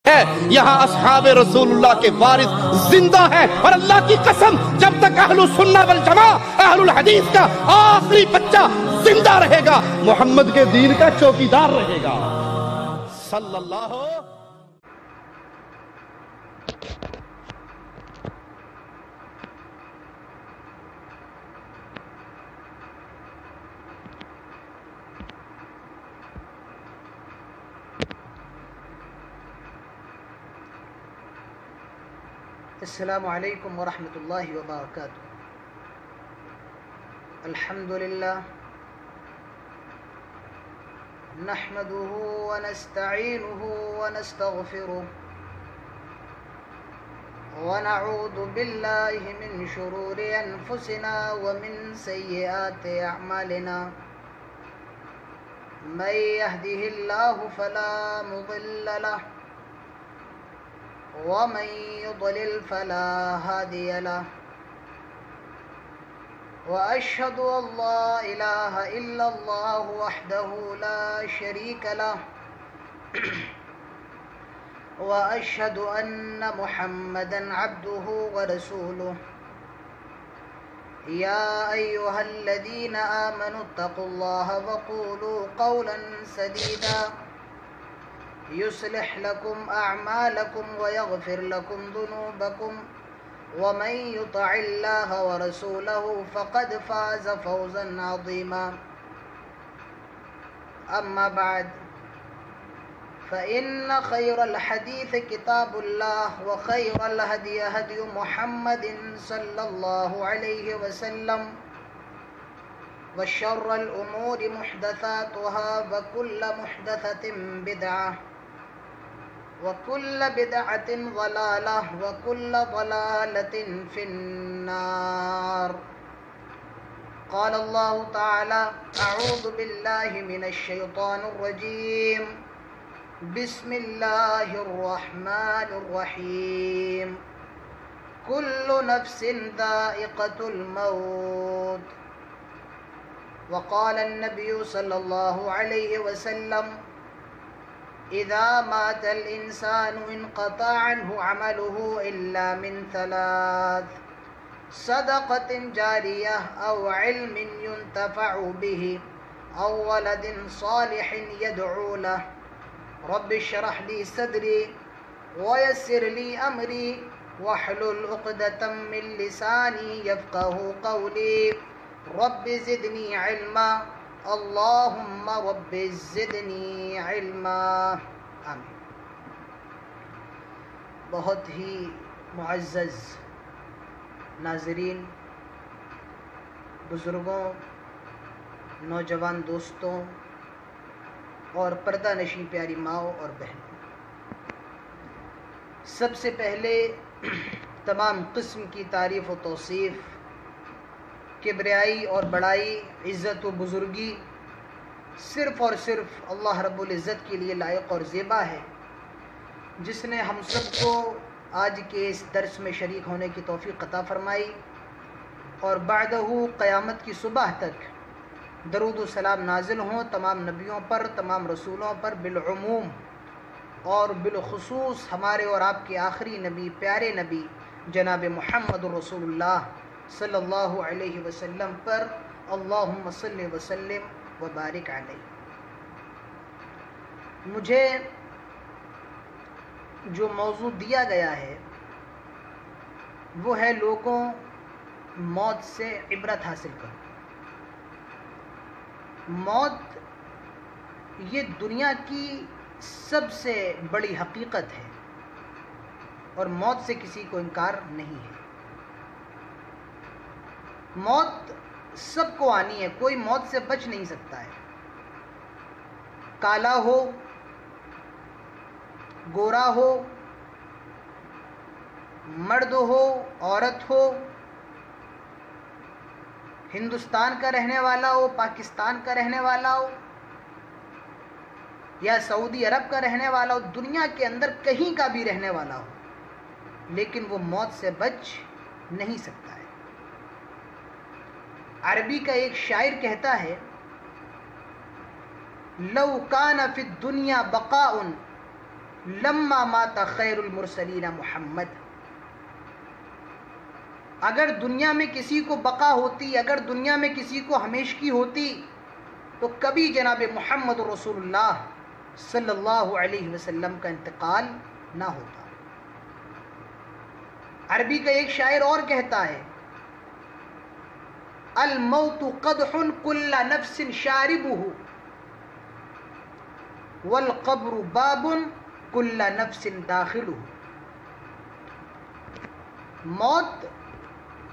ہے یہاں اصحاب رسول اللہ کے وارث زندہ ہیں، اور اللہ کی قسم جب تک اہل السنہ والجماع اہل الحدیث کا آخری بچہ زندہ رہے گا محمد کے دین کا چوکیدار رہے گا صلی اللہ السلام علیکم ورحمۃ اللہ وبرکاتہ۔ الحمدللہ نحمده ونستعینه ونستغفره ونعوذ باللہ من شرور انفسنا ومن سیئات اعمالنا من یهده اللہ فلا مضل له ومن يضلل فلا هادي له وأشهد أن لا إله إلا الله وحده لا شريك له وأشهد أن محمدا عبده ورسوله يا أيها الذين آمنوا اتقوا الله وقولوا قولا سديدا يصلح لكم أعمالكم ويغفر لكم ذنوبكم ومن يطع الله ورسوله فقد فاز فوزا عظيما أما بعد فإن خير الحديث كتاب الله وخير الهدي هدي محمد صلى الله عليه وسلم وشر الأمور محدثاتها وكل محدثة بدعة وكل بدعة ضلالة وكل ضلالة في النار قال الله تعالى أعوذ بالله من الشيطان الرجيم بسم الله الرحمن الرحيم كل نفس ذائقة الموت وقال النبي صلى الله عليه وسلم إذا مات الإنسان انقطع عنه عمله إلا من ثلاث صدقة جارية أو علم ينتفع به أو ولد صالح يدعو له رب اشرح لي صدري ويسر لي أمري واحلل عقدة من لساني يفقه قولي رب زدني علما اللہم رب زدنی علما آمین۔ بہت ہی معزز ناظرین، بزرگوں، نوجوان دوستوں اور پردہ نشین پیاری ماؤں اور بہنوں، سب سے پہلے تمام قسم کی تعریف و توصیف، کبریائی اور بڑائی، عزت و بزرگی صرف اور صرف اللہ رب العزت کے لیے لائق اور زیبا ہے، جس نے ہم سب کو آج کے اس درس میں شریک ہونے کی توفیق عطا فرمائی، اور بعدہ قیامت کی صبح تک درود و سلام نازل ہوں تمام نبیوں پر، تمام رسولوں پر بالعموم، اور بالخصوص ہمارے اور آپ کے آخری نبی، پیارے نبی جناب محمد رسول اللہ صلی اللہ علیہ وسلم پر، اللہم صلی وسلم وبارک علیہ۔ مجھے جو موضوع دیا گیا ہے وہ ہے لوگوں موت سے عبرت حاصل کرو۔ موت یہ دنیا کی سب سے بڑی حقیقت ہے، اور موت سے کسی کو انکار نہیں ہے۔ موت سب کو آنی ہے، کوئی موت سے بچ نہیں سکتا ہے، کالا ہو، گورا ہو، مرد ہو، عورت ہو، ہندوستان کا رہنے والا ہو، پاکستان کا رہنے والا ہو، یا سعودی عرب کا رہنے والا ہو، دنیا کے اندر کہیں کا بھی رہنے والا ہو، لیکن وہ موت سے بچ نہیں سکتا ہے۔ عربی کا ایک شاعر کہتا ہے لو کان فی الدنیا بقاء لما مات خیر المرسلین محمد. اگر دنیا میں کسی کو بقا ہوتی، اگر دنیا میں کسی کو ہمیشگی ہوتی تو کبھی جناب محمد رسول اللہ صلی اللہ علیہ وسلم کا انتقال نہ ہوتا. عربی کا ایک شاعر اور کہتا ہے الموت قدح کل نفس شاربہ والقبر باب کل نفس داخلہ. موت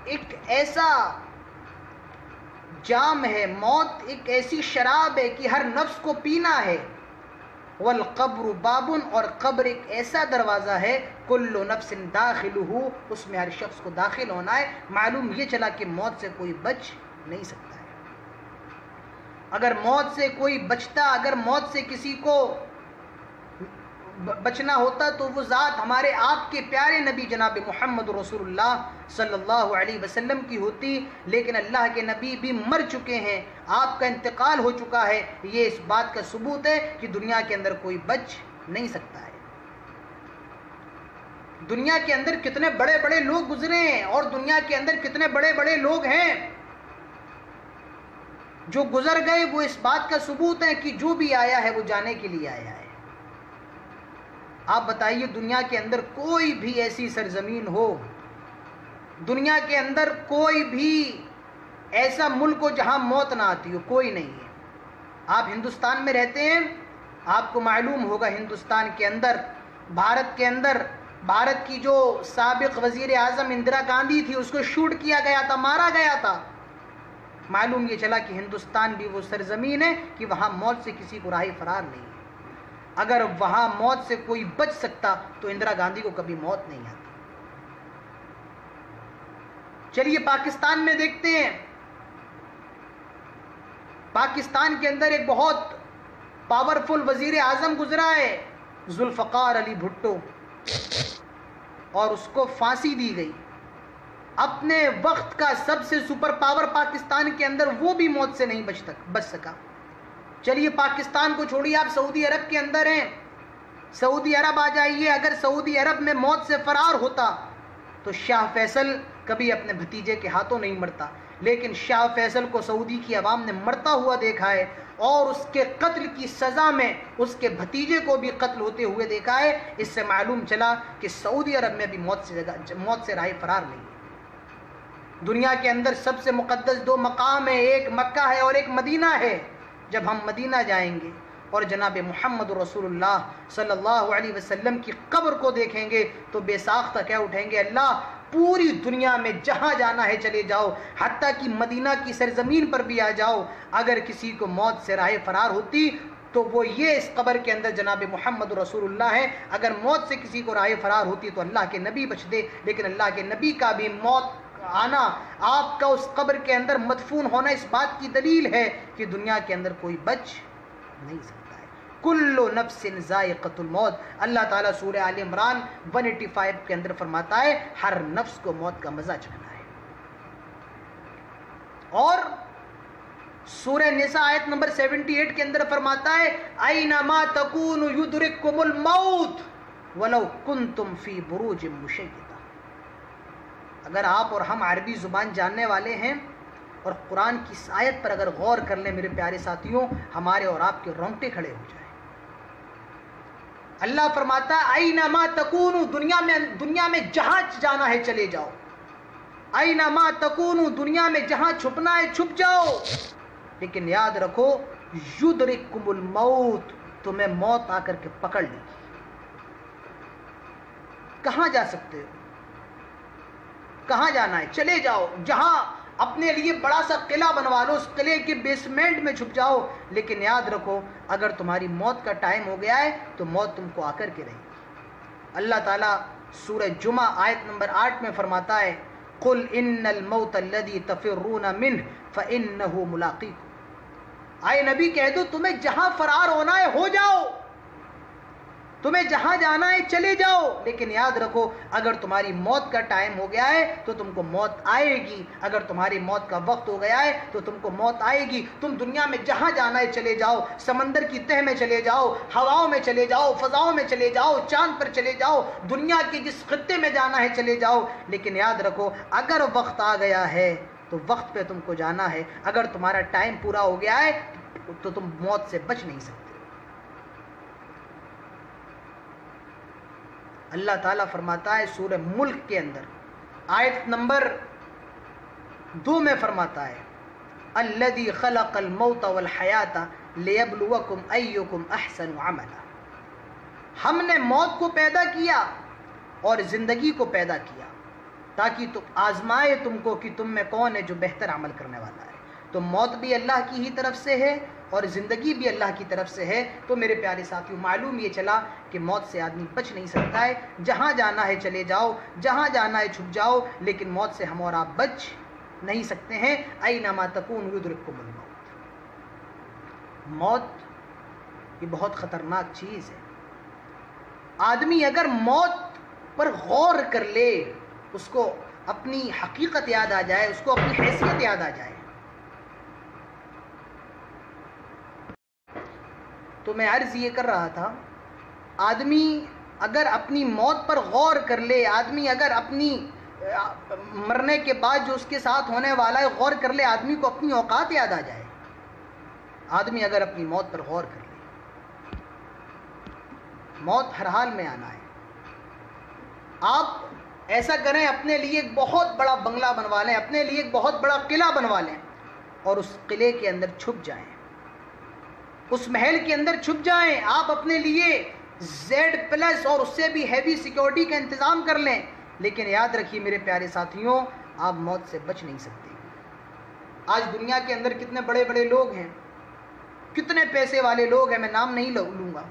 ایک ایسا جام ہے، موت ایک ایسی شراب ہے کہ ہر نفس کو پینا ہے. والقبر باب، اور قبر ایک ایسا دروازہ ہے کل نفس داخلہ، اس میں ہر شخص کو داخل ہونا ہے. معلوم یہ چلا کہ موت سے کوئی بچ نہیں سکتا ہے. اگر موت سے کوئی بچتا، اگر موت سے کسی کو بچنا ہوتا تو وہ ذات ہمارے آپ کے پیارے نبی جناب محمد رسول اللہ صلی اللہ علیہ وسلم کی ہوتی. لیکن اللہ کے نبی بھی مر چکے ہیں، آپ کا انتقال ہو چکا ہے. یہ اس بات کا ثبوت ہے کہ دنیا کے اندر کوئی بچ نہیں سکتا ہے. دنیا کے اندر کتنے بڑے بڑے لوگ گزرے ہیں، اور دنیا کے اندر کتنے بڑے بڑے لوگ ہیں جو گزر گئے. وہ اس بات کا ثبوت ہے کہ جو بھی آیا ہے وہ جانے کے لیے آیا ہے. آپ بتائیے دنیا کے اندر کوئی بھی ایسی سرزمین ہو، دنیا کے اندر کوئی بھی ایسا ملک ہو جہاں موت نہ آتی ہو؟ کوئی نہیں ہے. آپ ہندوستان میں رہتے ہیں، آپ کو معلوم ہوگا ہندوستان کے اندر، بھارت کے اندر، بھارت کی جو سابق وزیر اعظم اندرا گاندھی تھی اس کو شوٹ کیا گیا تھا، مارا گیا تھا. معلوم یہ چلا کہ ہندوستان بھی وہ سرزمین ہے کہ وہاں موت سے کسی کو راہ فرار نہیں ہے. اگر وہاں موت سے کوئی بچ سکتا تو اندرا گاندھی کو کبھی موت نہیں آتی. چلیے پاکستان میں دیکھتے ہیں، پاکستان کے اندر ایک بہت پاورفل وزیر اعظم گزرا ہے ذوالفقار علی بھٹو، اور اس کو پھانسی دی گئی. اپنے وقت کا سب سے سپر پاور پاکستان کے اندر وہ بھی موت سے نہیں بچ سکا. چلیے پاکستان کو چھوڑیے، آپ سعودی عرب کے اندر ہیں، سعودی عرب آ جائیے. اگر سعودی عرب میں موت سے فرار ہوتا تو شاہ فیصل کبھی اپنے بھتیجے کے ہاتھوں نہیں مرتا، لیکن شاہ فیصل کو سعودی کی عوام نے مرتا ہوا دیکھا ہے، اور اس کے قتل کی سزا میں اس کے بھتیجے کو بھی قتل ہوتے ہوئے دیکھا ہے. اس سے معلوم چلا کہ سعودی عرب میں بھی موت سے راہ فرار نہیں ہے. دنیا کے اندر سب سے مقدس دو مقام ہیں، ایک مکہ ہے اور ایک مدینہ ہے. جب ہم مدینہ جائیں گے اور جناب محمد رسول اللہ صلی اللہ علیہ وسلم کی قبر کو دیکھیں گے تو بے ساختہ کہہ اٹھیں گے اللہ پوری دنیا میں جہاں جانا ہے چلے جاؤ، حتیٰ کہ مدینہ کی سرزمین پر بھی آ جاؤ. اگر کسی کو موت سے راہ فرار ہوتی تو وہ یہ اس قبر کے اندر جناب محمد رسول اللہ ہے. اگر موت سے کسی کو راہ فرار ہوتی تو اللہ کے نبی بچ دے، لیکن اللہ کے نبی کا بھی موت آنا، آپ کا اس قبر کے اندر مدفون ہونا اس بات کی دلیل ہے کہ دنیا کے اندر کوئی بچ نہیں سکتا ہے. کل نفس ذائقۃ الموت. اللہ تعالیٰ سورہ آل عمران 185 کے اندر فرماتا ہے ہر نفس کو موت کا مزہ چکھنا ہے. اور سورہ نساء آیت نمبر 78 کے اندر فرماتا ہے اینما تکونوا یدرککم الموت ولو کنتم فی بروج مشیدہ. اگر آپ اور ہم عربی زبان جاننے والے ہیں اور قرآن کی اس آیت پر اگر غور کر لیں میرے پیارے ساتھیوں، ہمارے اور آپ کے رونگٹے کھڑے ہو جائیں. اللہ فرماتا ہے اینما تکونوا، دنیا میں جہاں جانا ہے چلے جاؤ. اینما تکونوا، دنیا میں جہاں چھپنا ہے چھپ جاؤ، لیکن یاد رکھو یدرککم الموت، تمہیں موت آ کر کے پکڑ لے گی. کہاں جا سکتے ہو؟ کہاں جانا ہے چلے جاؤ. جہاں اپنے لیے بڑا سا قلعہ بنوا لو، اس قلعے کے بیسمنٹ میں چھپ جاؤ، لیکن یاد رکھو اگر تمہاری موت کا ٹائم ہو گیا ہے تو موت تم کو آ کر کے رہے گی. اللہ تعالیٰ سورہ جمعہ آیت نمبر 8 میں فرماتا ہے قل ان الموت الذی تفرون منہ فانہ ملاقیکم. آئے نبی کہہ دو تمہیں جہاں فرار ہونا ہے ہو جاؤ، تمہیں جہاں جانا ہے چلے جاؤ، لیکن یاد رکھو اگر تمہاری موت کا ٹائم ہو گیا ہے تو تم کو موت آئے گی، اگر تمہاری موت کا وقت ہو گیا ہے تو تم کو موت آئے گی۔ تم دنیا میں جہاں جانا ہے چلے جاؤ، سمندر کی تہ میں چلے جاؤ، ہواؤں میں چلے جاؤ، فضاؤں میں چلے جاؤ، چاند پر چلے جاؤ، دنیا کے جس خطے میں جانا ہے چلے جاؤ، لیکن یاد رکھو اگر وقت آ گیا ہے تو وقت پہ تم کو جانا ہے، اگر تمہارا ٹائم پورا ہو گیا ہے تو تم موت سے بچ نہیں سکتے۔ اللہ تعالیٰ فرماتا ہے سورہ ملک کے اندر آیت نمبر 2 میں فرماتا ہے الذی خلق الموت والحیات لیبلوکم ایکم احسن عملا، ہم نے موت کو پیدا کیا اور زندگی کو پیدا کیا تاکہ تم آزمائے تم کو کہ تم میں کون ہے جو بہتر عمل کرنے والا ہے۔ تو موت بھی اللہ کی ہی طرف سے ہے اور زندگی بھی اللہ کی طرف سے ہے۔ تو میرے پیارے ساتھیوں معلوم یہ چلا کہ موت سے آدمی بچ نہیں سکتا ہے، جہاں جانا ہے چلے جاؤ، جہاں جانا ہے چھپ جاؤ، لیکن موت سے ہم اور آپ بچ نہیں سکتے ہیں۔ اینما تکون یدرککم الموت، موت یہ بہت خطرناک چیز ہے۔ آدمی اگر موت پر غور کر لے، اس کو اپنی حقیقت یاد آ جائے، اس کو اپنی حیثیت یاد آ جائے، تو میں عرض یہ کر رہا تھا آدمی اگر اپنی موت پر غور کر لے، آدمی اگر اپنی مرنے کے بعد جو اس کے ساتھ ہونے والا ہے غور کر لے، آدمی کو اپنی اوقات یاد آ جائے، آدمی اگر اپنی موت پر غور کر لے، موت ہر حال میں آنا ہے۔ آپ ایسا کریں اپنے لیے ایک بہت بڑا بنگلہ بنوا لیں، اپنے لیے ایک بہت بڑا قلعہ بنوا لیں اور اس قلعے کے اندر چھپ جائیں، اس محل کے اندر چھپ جائیں، آپ اپنے لیے Z+ اور اس سے بھی ہیوی سیکیورٹی کا انتظام کر لیں، لیکن یاد رکھیے میرے پیارے ساتھیوں آپ موت سے بچ نہیں سکتے۔ آج دنیا کے اندر کتنے بڑے بڑے لوگ ہیں، کتنے پیسے والے لوگ ہیں، میں نام نہیں لوں گا،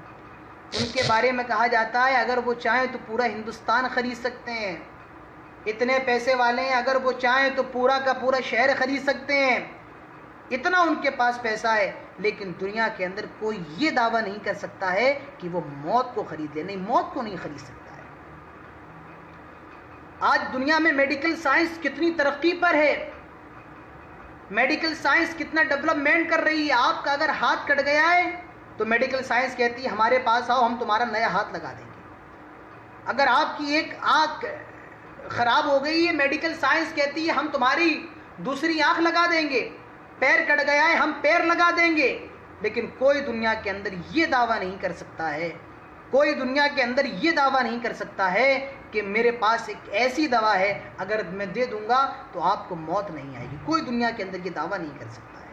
ان کے بارے میں کہا جاتا ہے اگر وہ چاہیں تو پورا ہندوستان خرید سکتے ہیں، اتنے پیسے والے ہیں اگر وہ چاہیں تو پورا کا پورا شہر خرید سکتے ہیں، اتنا ان کے پاس پیسہ ہے، لیکن دنیا کے اندر کوئی یہ دعویٰ نہیں کر سکتا ہے کہ وہ موت کو خرید لے، نہیں، موت کو نہیں خرید سکتا ہے۔ آج دنیا میں میڈیکل سائنس کتنی ترقی پر ہے، میڈیکل سائنس کتنا ڈیولپمنٹ کر رہی ہے۔ آپ کا اگر ہاتھ کٹ گیا ہے تو میڈیکل سائنس کہتی ہے ہمارے پاس آؤ، ہم تمہارا نیا ہاتھ لگا دیں گے۔ اگر آپ کی ایک آنکھ خراب ہو گئی ہے، میڈیکل سائنس کہتی ہے ہم تمہاری دوسری آنکھ لگا دیں گے۔ پیر کٹ گیا ہے، ہم پیر لگا دیں گے۔ لیکن کوئی دنیا کے اندر یہ دعویٰ نہیں کر سکتا ہے، کوئی دنیا کے اندر یہ دعویٰ نہیں کر سکتا ہے کہ میرے پاس ایک ایسی دوا ہے اگر میں دے دوں گا تو آپ کو موت نہیں آئے گی۔ کوئی دنیا کے اندر یہ دعویٰ نہیں کر سکتا ہے۔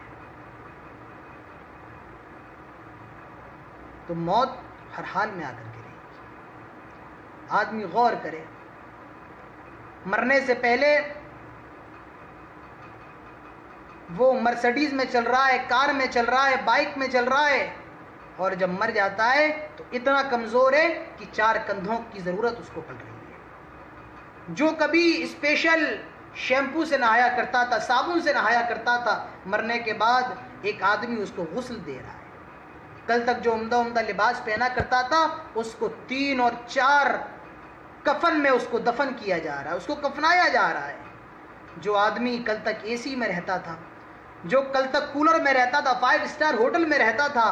تو موت ہر حال میں آ کر کے رہے گی۔ آدمی غور کرے، مرنے سے پہلے وہ مرسڈیز میں چل رہا ہے، کار میں چل رہا ہے، بائک میں چل رہا ہے، اور جب مر جاتا ہے تو اتنا کمزور ہے کہ 4 کندھوں کی ضرورت اس کو پڑ رہی ہے۔ جو کبھی اسپیشل شیمپو سے نہایا کرتا تھا، صابن سے نہایا کرتا تھا، مرنے کے بعد ایک آدمی اس کو غسل دے رہا ہے۔ کل تک جو عمدہ لباس پہنا کرتا تھا اس کو 3 اور 4 کفن میں اس کو دفن کیا جا رہا ہے، اس کو کفنایا جا رہا ہے۔ جو آدمی کل تک اے سی میں رہتا تھا، جو کل تک کولر میں رہتا تھا، 5 اسٹار ہوٹل میں رہتا تھا،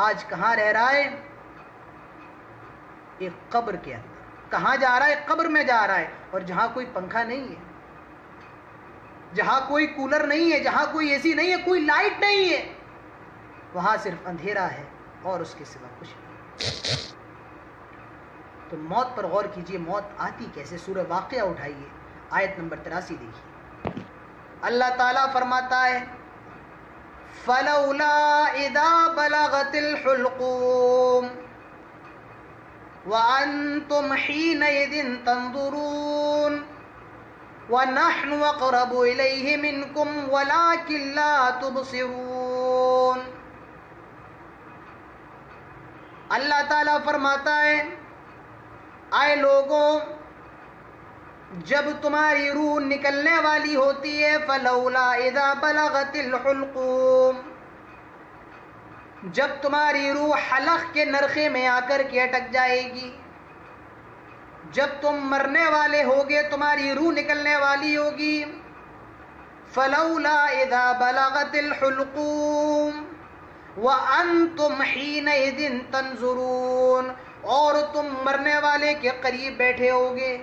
آج کہاں رہ رہا ہے؟ ایک قبر کے اندر۔ کہاں جا رہا ہے؟ قبر میں جا رہا ہے، اور جہاں کوئی پنکھا نہیں ہے، جہاں کوئی کولر نہیں ہے، جہاں کوئی اے سی نہیں ہے، کوئی لائٹ نہیں ہے، وہاں صرف اندھیرا ہے اور اس کے سوا کچھ نہیں۔ تو موت پر غور کیجئے، موت آتی کیسے؟ سورہ واقعہ اٹھائیے، آیت نمبر 83 دیکھیے۔ اللہ تعالیٰ فرماتا ہے فَلَوْلَا إِذَا بَلَغَتِ الْحُلْقُومَ وَأَنْتُمْ حِينَئِذٍ تَنْظُرُونَ وَنَحْنُ أَقْرَبُ إِلَيْهِ مِنْكُمْ وَلَكِنْ لَا تُبْصِرُونَ۔ اللہ تعالیٰ فرماتا ہے آئے لوگوں، جب تمہاری روح نکلنے والی ہوتی ہے، فَلَوْلَا إِذَا بَلَغَتِ الْحُلْقُومَ، جب تمہاری روح حلق کے نرخے میں آ کر کے اٹک جائے گی، جب تم مرنے والے ہوگے، تمہاری روح نکلنے والی ہوگی، فلولا اذا بلغت الحلقوم وانتم حينئذ تنظرون، اور تم مرنے والے کے قریب بیٹھے ہوگے.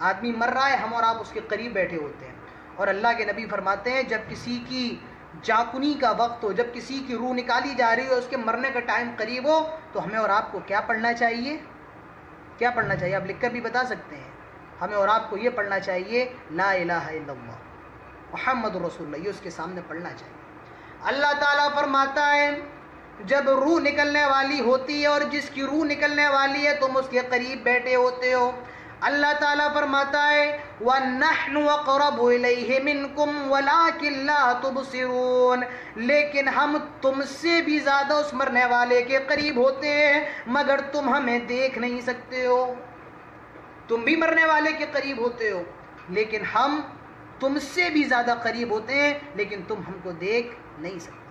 آدمی مر رہا ہے، ہم اور آپ اس کے قریب بیٹھے ہوتے ہیں، اور اللہ کے نبی فرماتے ہیں جب کسی کی جاکنی کا وقت ہو، جب کسی کی روح نکالی جا رہی ہو، اس کے مرنے کا ٹائم قریب ہو، تو ہمیں اور آپ کو کیا پڑھنا چاہیے؟ کیا پڑھنا چاہیے؟ آپ لکھ کر بھی بتا سکتے ہیں. ہمیں اور آپ کو یہ پڑھنا چاہیے، لا الہ الا اللہ محمد رسول اللہ، یہ اس کے سامنے پڑھنا چاہیے. اللہ تعالیٰ فرماتا ہے جب روح نکلنے والی ہوتی ہے، اور جس کی روح نکلنے والی ہے تم اس کے قریب بیٹھے ہوتے ہو، اللہ تعالیٰ فرماتا ہے وَنَحْنُ أَقْرَبُ إِلَيْهِ مِنْكُمْ وَلَكِنْ لَا تُبْصِرُونَ، لیکن ہم تم سے بھی زیادہ اس مرنے والے کے قریب ہوتے ہیں مگر تم ہمیں دیکھ نہیں سکتے ہو. تم بھی مرنے والے کے قریب ہوتے ہو لیکن ہم تم سے بھی زیادہ قریب ہوتے ہیں، لیکن تم ہم کو دیکھ نہیں سکتے.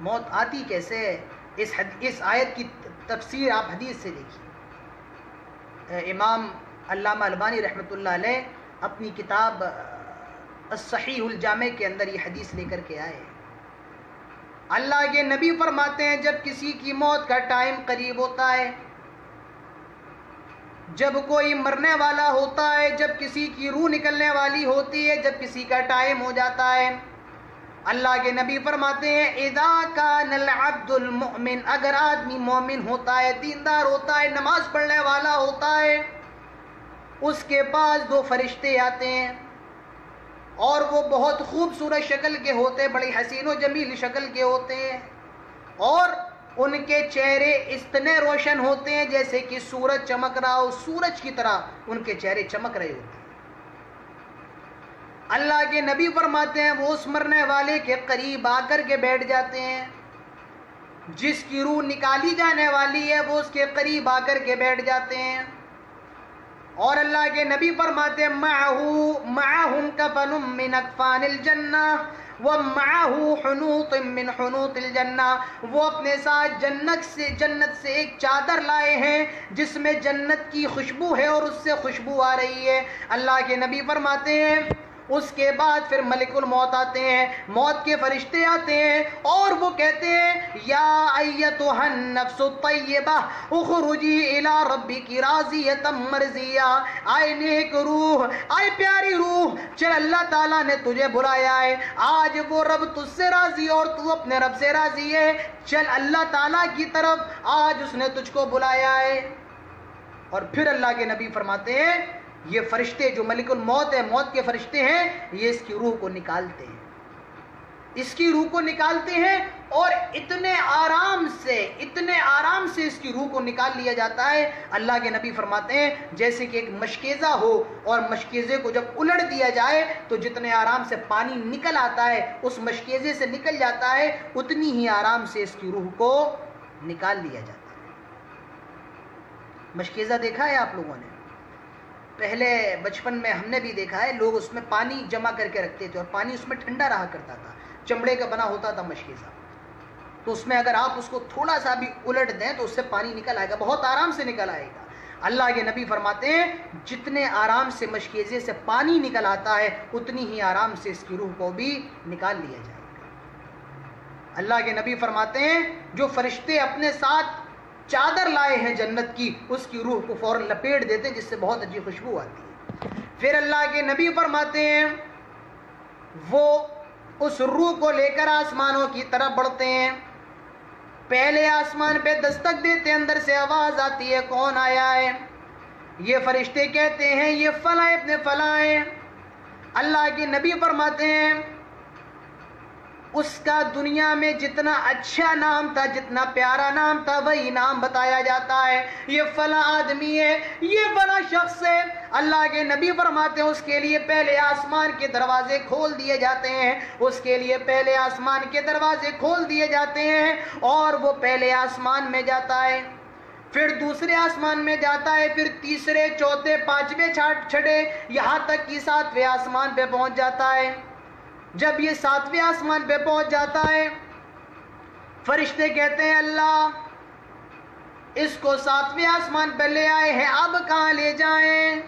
موت آتی کیسے ہے؟ اس آیت کی تفسیر آپ حدیث سے دیکھیے. امام علامہ البانی رحمۃ اللہ علیہ اپنی کتاب الصحیح الجامع کے اندر یہ حدیث لے کر کے آئے. اللہ کے نبی فرماتے ہیں جب کسی کی موت کا ٹائم قریب ہوتا ہے، جب کوئی مرنے والا ہوتا ہے، جب کسی کی روح نکلنے والی ہوتی ہے، جب کسی کا ٹائم ہو جاتا ہے، اللہ کے نبی فرماتے ہیں اذا کان العبد المؤمن، اگر آدمی مومن ہوتا ہے، دیندار ہوتا ہے، نماز پڑھنے والا ہوتا ہے، اس کے پاس دو فرشتے آتے ہیں اور وہ بہت خوبصورت شکل کے ہوتے ہیں، بڑی حسین و جمیل شکل کے ہوتے ہیں، اور ان کے چہرے اتنے روشن ہوتے ہیں جیسے کہ سورج چمک رہا ہو، سورج کی طرح ان کے چہرے چمک رہے ہوتے ہیں. اللہ کے نبی فرماتے ہیں وہ اس مرنے والے کے قریب آ کر کے بیٹھ جاتے ہیں، جس کی روح نکالی جانے والی ہے وہ اس کے قریب آ کر کے بیٹھ جاتے ہیں، اور اللہ کے نبی فرماتے ہیں معہم کفن من اکفان الجنہ ومعہ حنوط من حنوط الجنہ، وہ اپنے ساتھ جنت سے ایک چادر لائے ہیں جس میں جنت کی خوشبو ہے اور اس سے خوشبو آ رہی ہے. اللہ کے نبی فرماتے ہیں اس کے بعد پھر ملک الموت آتے ہیں، موت کے فرشتے آتے ہیں اور وہ کہتے ہیں یا ایتھا النفس الطیبہ اخرجی الی ربک راضیۃ مرضیہ، آئے نیک روح، آئے پیاری روح، چل اللہ تعالیٰ نے تجھے بلایا ہے، آج وہ رب تجھ سے راضی اور تو اپنے رب سے راضی ہے، چل اللہ تعالیٰ کی طرف، آج اس نے تجھ کو بلایا ہے. اور پھر اللہ کے نبی فرماتے ہیں یہ فرشتے جو ملک الموت ہے، موت کے فرشتے ہیں، یہ اس کی روح کو نکالتے ہیں، اس کی روح کو نکالتے ہیں، اور اتنے آرام سے اس کی روح کو نکال لیا جاتا ہے. اللہ کے نبی فرماتے ہیں جیسے کہ ایک مشکیزہ ہو اور مشکیزے کو جب الٹ دیا جائے تو جتنے آرام سے پانی نکل آتا ہے اس مشکیزے سے نکل جاتا ہے، اتنی ہی آرام سے اس کی روح کو نکال لیا جاتا ہے. مشکیزہ دیکھا ہے آپ لوگوں نے؟ پہلے بچپن میں ہم نے بھی دیکھا ہے، لوگ اس میں پانی جمع کر کے رکھتے تھے اور پانی اس میں ٹھنڈا رہا کرتا تھا، چمڑے کا بنا ہوتا تھا مشکیزہ، تو اس میں اگر آپ اس کو تھوڑا سا بھی الٹ دیں تو اس سے پانی نکل آئے گا، بہت آرام سے نکل آئے گا. اللہ کے نبی فرماتے ہیں جتنے آرام سے مشکیزے سے پانی نکل آتا ہے اتنی ہی آرام سے اس کی روح کو بھی نکال لیا جائے گا. اللہ کے نبی فرماتے ہیں جو فرشتے اپنے ساتھ چادر لائے ہیں جنت کی، اس کی روح کو فوراً لپیٹ دیتے ہیں جس سے بہت اچھی خوشبو آتی ہے. پھر اللہ کے نبی فرماتے ہیں وہ اس روح کو لے کر آسمانوں کی طرف بڑھتے ہیں، پہلے آسمان پہ دستک دیتے، اندر سے آواز آتی ہے کون آیا ہے؟ یہ فرشتے کہتے ہیں یہ فلاں ابن فلاں ہیں. اللہ کے نبی فرماتے ہیں اس کا دنیا میں جتنا اچھا نام تھا، جتنا پیارا نام تھا، وہی نام بتایا جاتا ہے، یہ فلاں آدمی ہے، یہ فلاں شخص ہے. اللہ کے نبی فرماتے ہیں اس کے لیے پہلے آسمان کے دروازے کھول دیے جاتے ہیں، اس کے لیے پہلے آسمان کے دروازے کھول دیے جاتے ہیں، اور وہ پہلے آسمان میں جاتا ہے، پھر دوسرے آسمان میں جاتا ہے، پھر تیسرے، چوتھے، پانچویں، چھٹے، یہاں تک کہ ساتویں آسمان پہ پہنچ جاتا ہے. جب یہ ساتویں آسمان پہ پہنچ جاتا ہے فرشتے کہتے ہیں اللہ اس کو 7ویں آسمان پر لے آئے ہیں، اب کہاں لے جائیں؟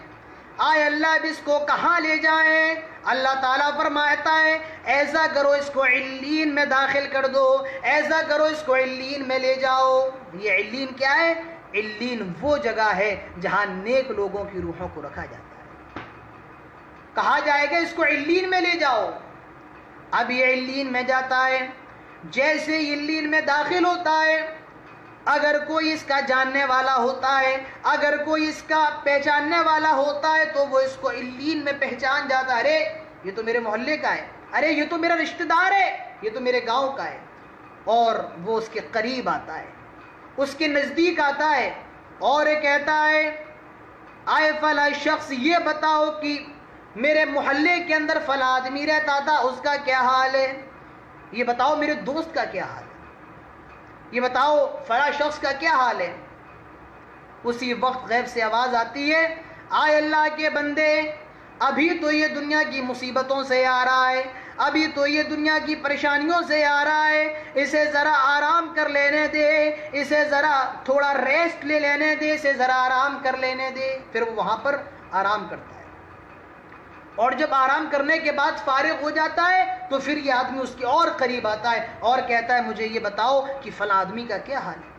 آئے اللہ اب اس کو کہاں لے جائیں؟ اللہ تعالیٰ فرماتا ہے ایسا کرو اس کو علین میں داخل کر دو، ایسا کرو اس کو علین میں لے جاؤ۔ یہ علین کیا ہے؟ علین وہ جگہ ہے جہاں نیک لوگوں کی روحوں کو رکھا جاتا ہے۔ کہا جائے گا اس کو علین میں لے جاؤ۔ اب یہ علین میں جاتا ہے، جیسے علین میں داخل ہوتا ہے، اگر کوئی اس کا جاننے والا ہوتا ہے، اگر کوئی اس کا پہچاننے والا ہوتا ہے تو وہ اس کو علین میں پہچان جاتا ہے، ارے یہ تو میرے محلے کا ہے، ارے یہ تو میرا رشتہ دار ہے، یہ تو میرے گاؤں کا ہے، اور وہ اس کے قریب آتا ہے، اس کے نزدیک آتا ہے اور یہ کہتا ہے آئے فلاں شخص یہ بتاؤ کہ میرے محلے کے اندر فلاں آدمی رہتا تھا، اس کا کیا حال ہے؟ یہ بتاؤ میرے دوست کا کیا حال ہے؟ یہ بتاؤ فلاں شخص کا کیا حال ہے؟ اسی وقت غیب سے آواز آتی ہے آئے اللہ کے بندے، ابھی تو یہ دنیا کی مصیبتوں سے آ رہا ہے، ابھی تو یہ دنیا کی پریشانیوں سے آ رہا ہے، اسے ذرا آرام کر لینے دے، اسے ذرا تھوڑا ریسٹ لے لینے دے، اسے ذرا آرام کر لینے دے۔ پھر وہ وہاں پر آرام کرتا ہے، اور جب آرام کرنے کے بعد فارغ ہو جاتا ہے تو پھر یہ آدمی اس کے اور قریب آتا ہے اور کہتا ہے مجھے یہ بتاؤ کہ فلاں آدمی کا کیا حال ہے،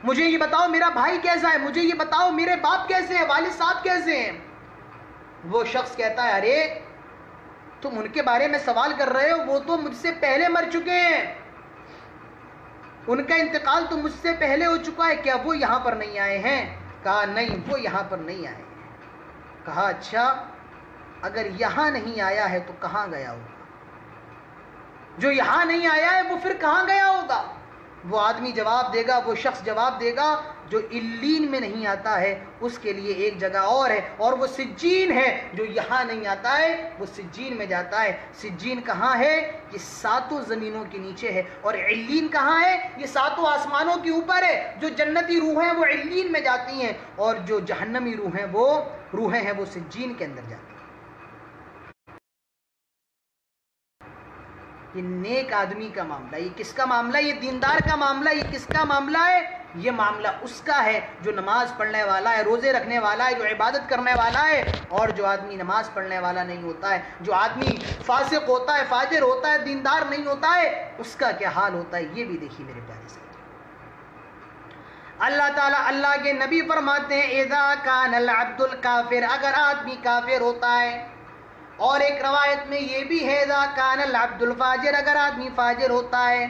مجھے یہ بتاؤ میرا بھائی کیسا ہے، مجھے یہ بتاؤ میرے باپ کیسے ہیں، والد صاحب کیسے ہیں۔ وہ شخص کہتا ہے ارے تم ان کے بارے میں سوال کر رہے ہو، وہ تو مجھ سے پہلے مر چکے ہیں، ان کا انتقال تو مجھ سے پہلے ہو چکا ہے، کیا وہ یہاں پر نہیں آئے ہیں؟ کہا نہیں وہ یہاں پر نہیں آئے ہیں۔ کہا اچھا اگر یہاں نہیں آیا ہے تو کہاں گیا ہوگا؟ جو یہاں نہیں آیا ہے وہ پھر کہاں گیا ہوگا؟ وہ آدمی جواب دے گا، وہ شخص جواب دے گا جو علین میں نہیں آتا ہے اس کے لیے ایک جگہ اور ہے، اور وہ سجین ہے۔ جو یہاں نہیں آتا ہے وہ سجین میں جاتا ہے۔ سجین کہاں ہے؟ یہ 7 زمینوں کے نیچے ہے، اور علین کہاں ہے؟ یہ 7 آسمانوں کے اوپر ہے۔ جو جنتی روحیں وہ علین میں جاتی ہیں، اور جو جہنمی روحیں وہ سجین کے اندر جاتی ہیں۔ یہ نیک آدمی کا معاملہ، یہ کس کا معاملہ؟ یہ دیندار کا معاملہ، یہ کس کا معاملہ ہے؟ یہ معاملہ اس کا ہے جو نماز پڑھنے والا ہے، روزے رکھنے والا ہے، جو عبادت کرنے والا ہے۔ اور جو آدمی نماز پڑھنے والا نہیں ہوتا ہے، جو آدمی فاسق ہوتا ہے، فاجر ہوتا ہے، دیندار نہیں ہوتا ہے، اس کا کیا حال ہوتا ہے؟ یہ بھی دیکھیے میرے پیارے سے۔ اللہ تعالیٰ اللہ کے نبی فرماتے ہیں اذا کان العبد الکافر، اگر آدمی کافر ہوتا ہے، اور ایک روایت میں یہ بھی ہے اذا کان العبد الفاجر، اگر آدمی فاجر ہوتا ہے،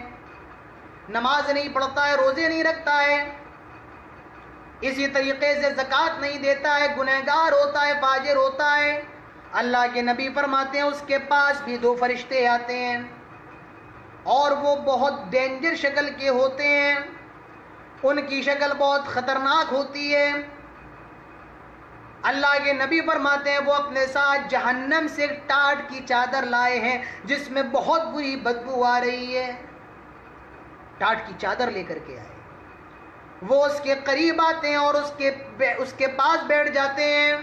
نماز نہیں پڑھتا ہے، روزے نہیں رکھتا ہے، اسی طریقے سے زکوٰۃ نہیں دیتا ہے، گنہگار ہوتا ہے، فاجر ہوتا ہے، اللہ کے نبی فرماتے ہیں اس کے پاس بھی 2 فرشتے آتے ہیں، اور وہ بہت ڈینجر شکل کے ہوتے ہیں، ان کی شکل بہت خطرناک ہوتی ہے۔ اللہ کے نبی فرماتے ہیں وہ اپنے ساتھ جہنم سے ٹاٹ کی چادر لائے ہیں جس میں بہت بری بدبو آ رہی ہے، ٹاٹ کی چادر لے کر کے آئے۔ وہ اس کے قریب آتے ہیں اور اس کے پاس بیٹھ جاتے ہیں۔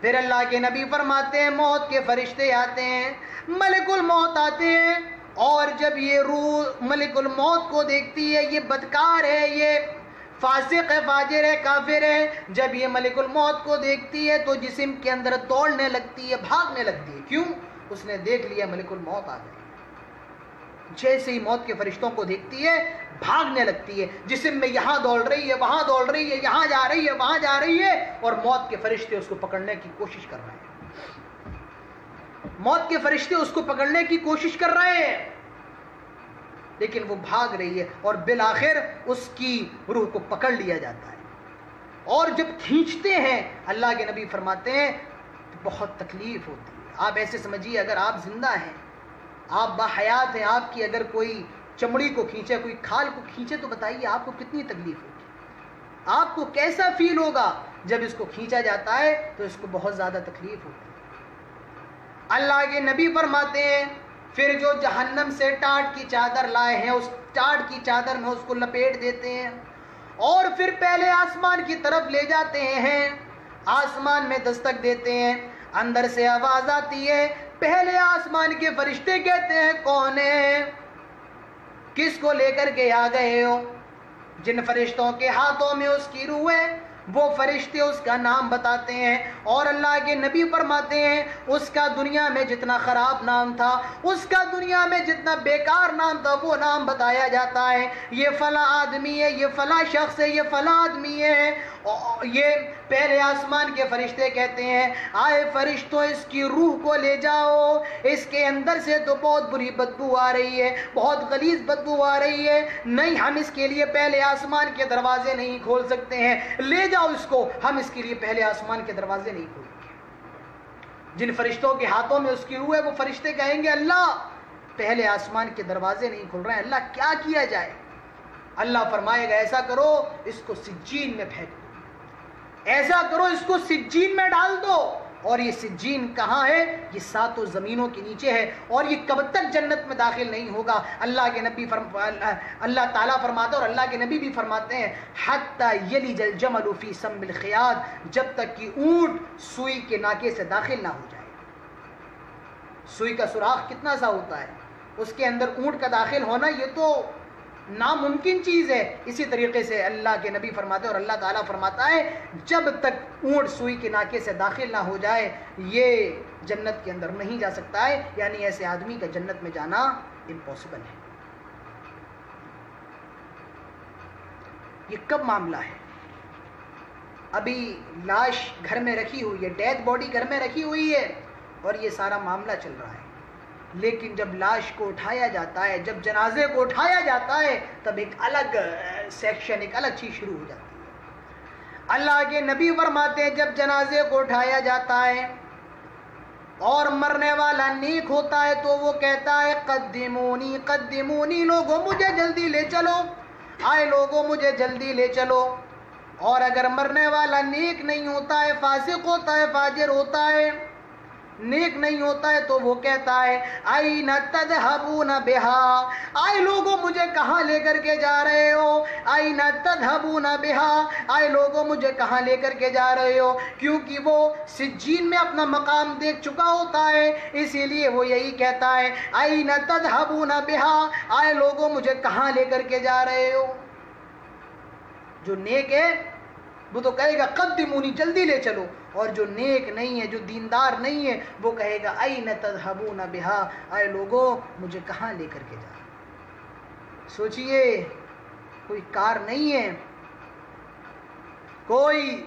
پھر اللہ کے نبی فرماتے ہیں موت کے فرشتے آتے ہیں، ملک الموت آتے ہیں، اور جب یہ روح ملک الموت کو دیکھتی ہے، یہ بدکار ہے، یہ فاسق ہے، فاجر ہے، کافر ہے، جب یہ ملک الموت کو دیکھتی ہے تو جسم کے اندر دوڑنے لگتی ہے، بھاگنے لگتی ہے۔ کیوں؟ اس نے دیکھ لیا ملک الموت آ گئے۔ جیسے ہی موت کے فرشتوں کو دیکھتی ہے بھاگنے لگتی ہے، جسم میں یہاں دوڑ رہی ہے، وہاں دوڑ رہی ہے، یہاں جا رہی ہے، وہاں جا رہی ہے، اور موت کے فرشتے اس کو پکڑنے کی کوشش کر رہے ہیں۔ موت کے فرشتے اس کو پکڑنے کی کوشش کر رہے ہیں، لیکن وہ بھاگ رہی ہے، اور بالآخر اس کی روح کو پکڑ لیا جاتا ہے۔ اور جب کھینچتے ہیں اللہ کے نبی فرماتے ہیں بہت تکلیف ہوتی ہے۔ آپ ایسے سمجھیے اگر آپ زندہ ہیں، آپ باحیات ہیں، آپ کی اگر کوئی چمڑی کو کھینچے، کوئی کھال کو کھینچے، تو بتائیے آپ کو کتنی تکلیف ہوگی، آپ کو کیسا فیل ہوگا۔ جب اس کو کھینچا جاتا ہے تو اس کو بہت زیادہ تکلیف ہوتی ہے۔ اللہ کے نبی فرماتے ہیں پھر جو جہنم سے ٹاٹ کی چادر لائے ہیں اس ٹاٹ کی چادر میں اس کو لپیٹ دیتے ہیں، اور پھر پہلے آسمان کی طرف لے جاتے ہیں، آسمان میں دستک دیتے ہیں، اندر سے آواز آتی ہے، پہلے آسمان کے فرشتے کہتے ہیں کون ہے؟ کس کو لے کر کے آ گئے ہو؟ جن فرشتوں کے ہاتھوں میں اس کی روح ہے وہ فرشتے اس کا نام بتاتے ہیں، اور اللہ کے نبی فرماتے ہیں اس کا دنیا میں جتنا خراب نام تھا، اس کا دنیا میں جتنا بیکار نام تھا، وہ نام بتایا جاتا ہے، یہ فلاں آدمی ہے، یہ فلاں شخص ہے، یہ فلاں آدمی ہے۔ یہ پہلے آسمان کے فرشتے کہتے ہیں آئے فرشتوں اس کی روح کو لے جاؤ، اس کے اندر سے تو بہت بری بدبو آ رہی ہے، بہت غلیظ بدبو آ رہی ہے، نہیں ہم اس کے لیے پہلے آسمان کے دروازے نہیں کھول سکتے ہیں، لے جاؤ اس کو، ہم اس کے لیے پہلے آسمان کے دروازے نہیں کھولیں گے۔ جن فرشتوں کے ہاتھوں میں اس کی روح ہے وہ فرشتے کہیں گے اللہ پہلے آسمان کے دروازے نہیں کھل رہے ہیں، اللہ کیا کیا جائے؟ اللہ فرمائے گا ایسا کرو اس کو سجین میں پھینک دو، ایسا کرو اس کو سجین میں ڈال دو۔ اور یہ سجین کہاں ہے؟ یہ ساتوں زمینوں کے نیچے ہے، اور یہ کب تک جنت میں داخل نہیں ہوگا؟ اللہ کے نبی اللہ تعالیٰ فرماتا ہے اور اللہ کے نبی بھی فرماتے ہیں حتی یلج الجمل فی سم الخیاط، جب تک کہ اونٹ سوئی کے ناکے سے داخل نہ ہو جائے۔ سوئی کا سوراخ کتنا سا ہوتا ہے، اس کے اندر اونٹ کا داخل ہونا یہ تو ناممکن چیز ہے۔ اسی طریقے سے اللہ کے نبی فرماتے ہیں اور اللہ تعالیٰ فرماتا ہے جب تک اونٹ سوئی کے ناکے سے داخل نہ ہو جائے یہ جنت کے اندر نہیں جا سکتا ہے، یعنی ایسے آدمی کا جنت میں جانا امپاسبل ہے۔ یہ کب معاملہ ہے؟ ابھی لاش گھر میں رکھی ہوئی ہے، ڈیتھ باڈی گھر میں رکھی ہوئی ہے اور یہ سارا معاملہ چل رہا ہے، لیکن جب لاش کو اٹھایا جاتا ہے، جب جنازے کو اٹھایا جاتا ہے، تب ایک الگ سیکشن، ایک الگ چیز شروع ہو جاتی ہے۔ اللہ کے نبی فرماتے ہیں جب جنازے کو اٹھایا جاتا ہے اور مرنے والا نیک ہوتا ہے تو وہ کہتا ہے قدمونی قدمونی، لوگوں مجھے جلدی لے چلو، آئے لوگوں مجھے جلدی لے چلو۔ اور اگر مرنے والا نیک نہیں ہوتا ہے، فاسق ہوتا ہے، فاجر ہوتا ہے، نیک نہیں ہوتا ہے تو وہ کہتا ہے این تذهبون بها، آئے لوگوں مجھے کہاں لے کر کے جا رہے ہو، این تذهبون بها، آئے لوگوں مجھے کہاں لے کر کے جا رہے ہو، کیونکہ وہ سجین میں اپنا مقام دیکھ چکا ہوتا ہے، اسی لیے وہ یہی کہتا ہے این تذهبون بها، آئے لوگوں مجھے کہاں لے کر کے جا رہے ہو۔ جو نیک ہے وہ تو کہے گا قدمونی، جلدی لے چلو، اور جو نیک نہیں ہے، جو دیندار نہیں ہے، وہ کہے گا این تذهبون بها، آئے لوگوں مجھے کہاں لے کر کے جا رہے ہو۔ سوچئے کوئی کار نہیں ہے، کوئی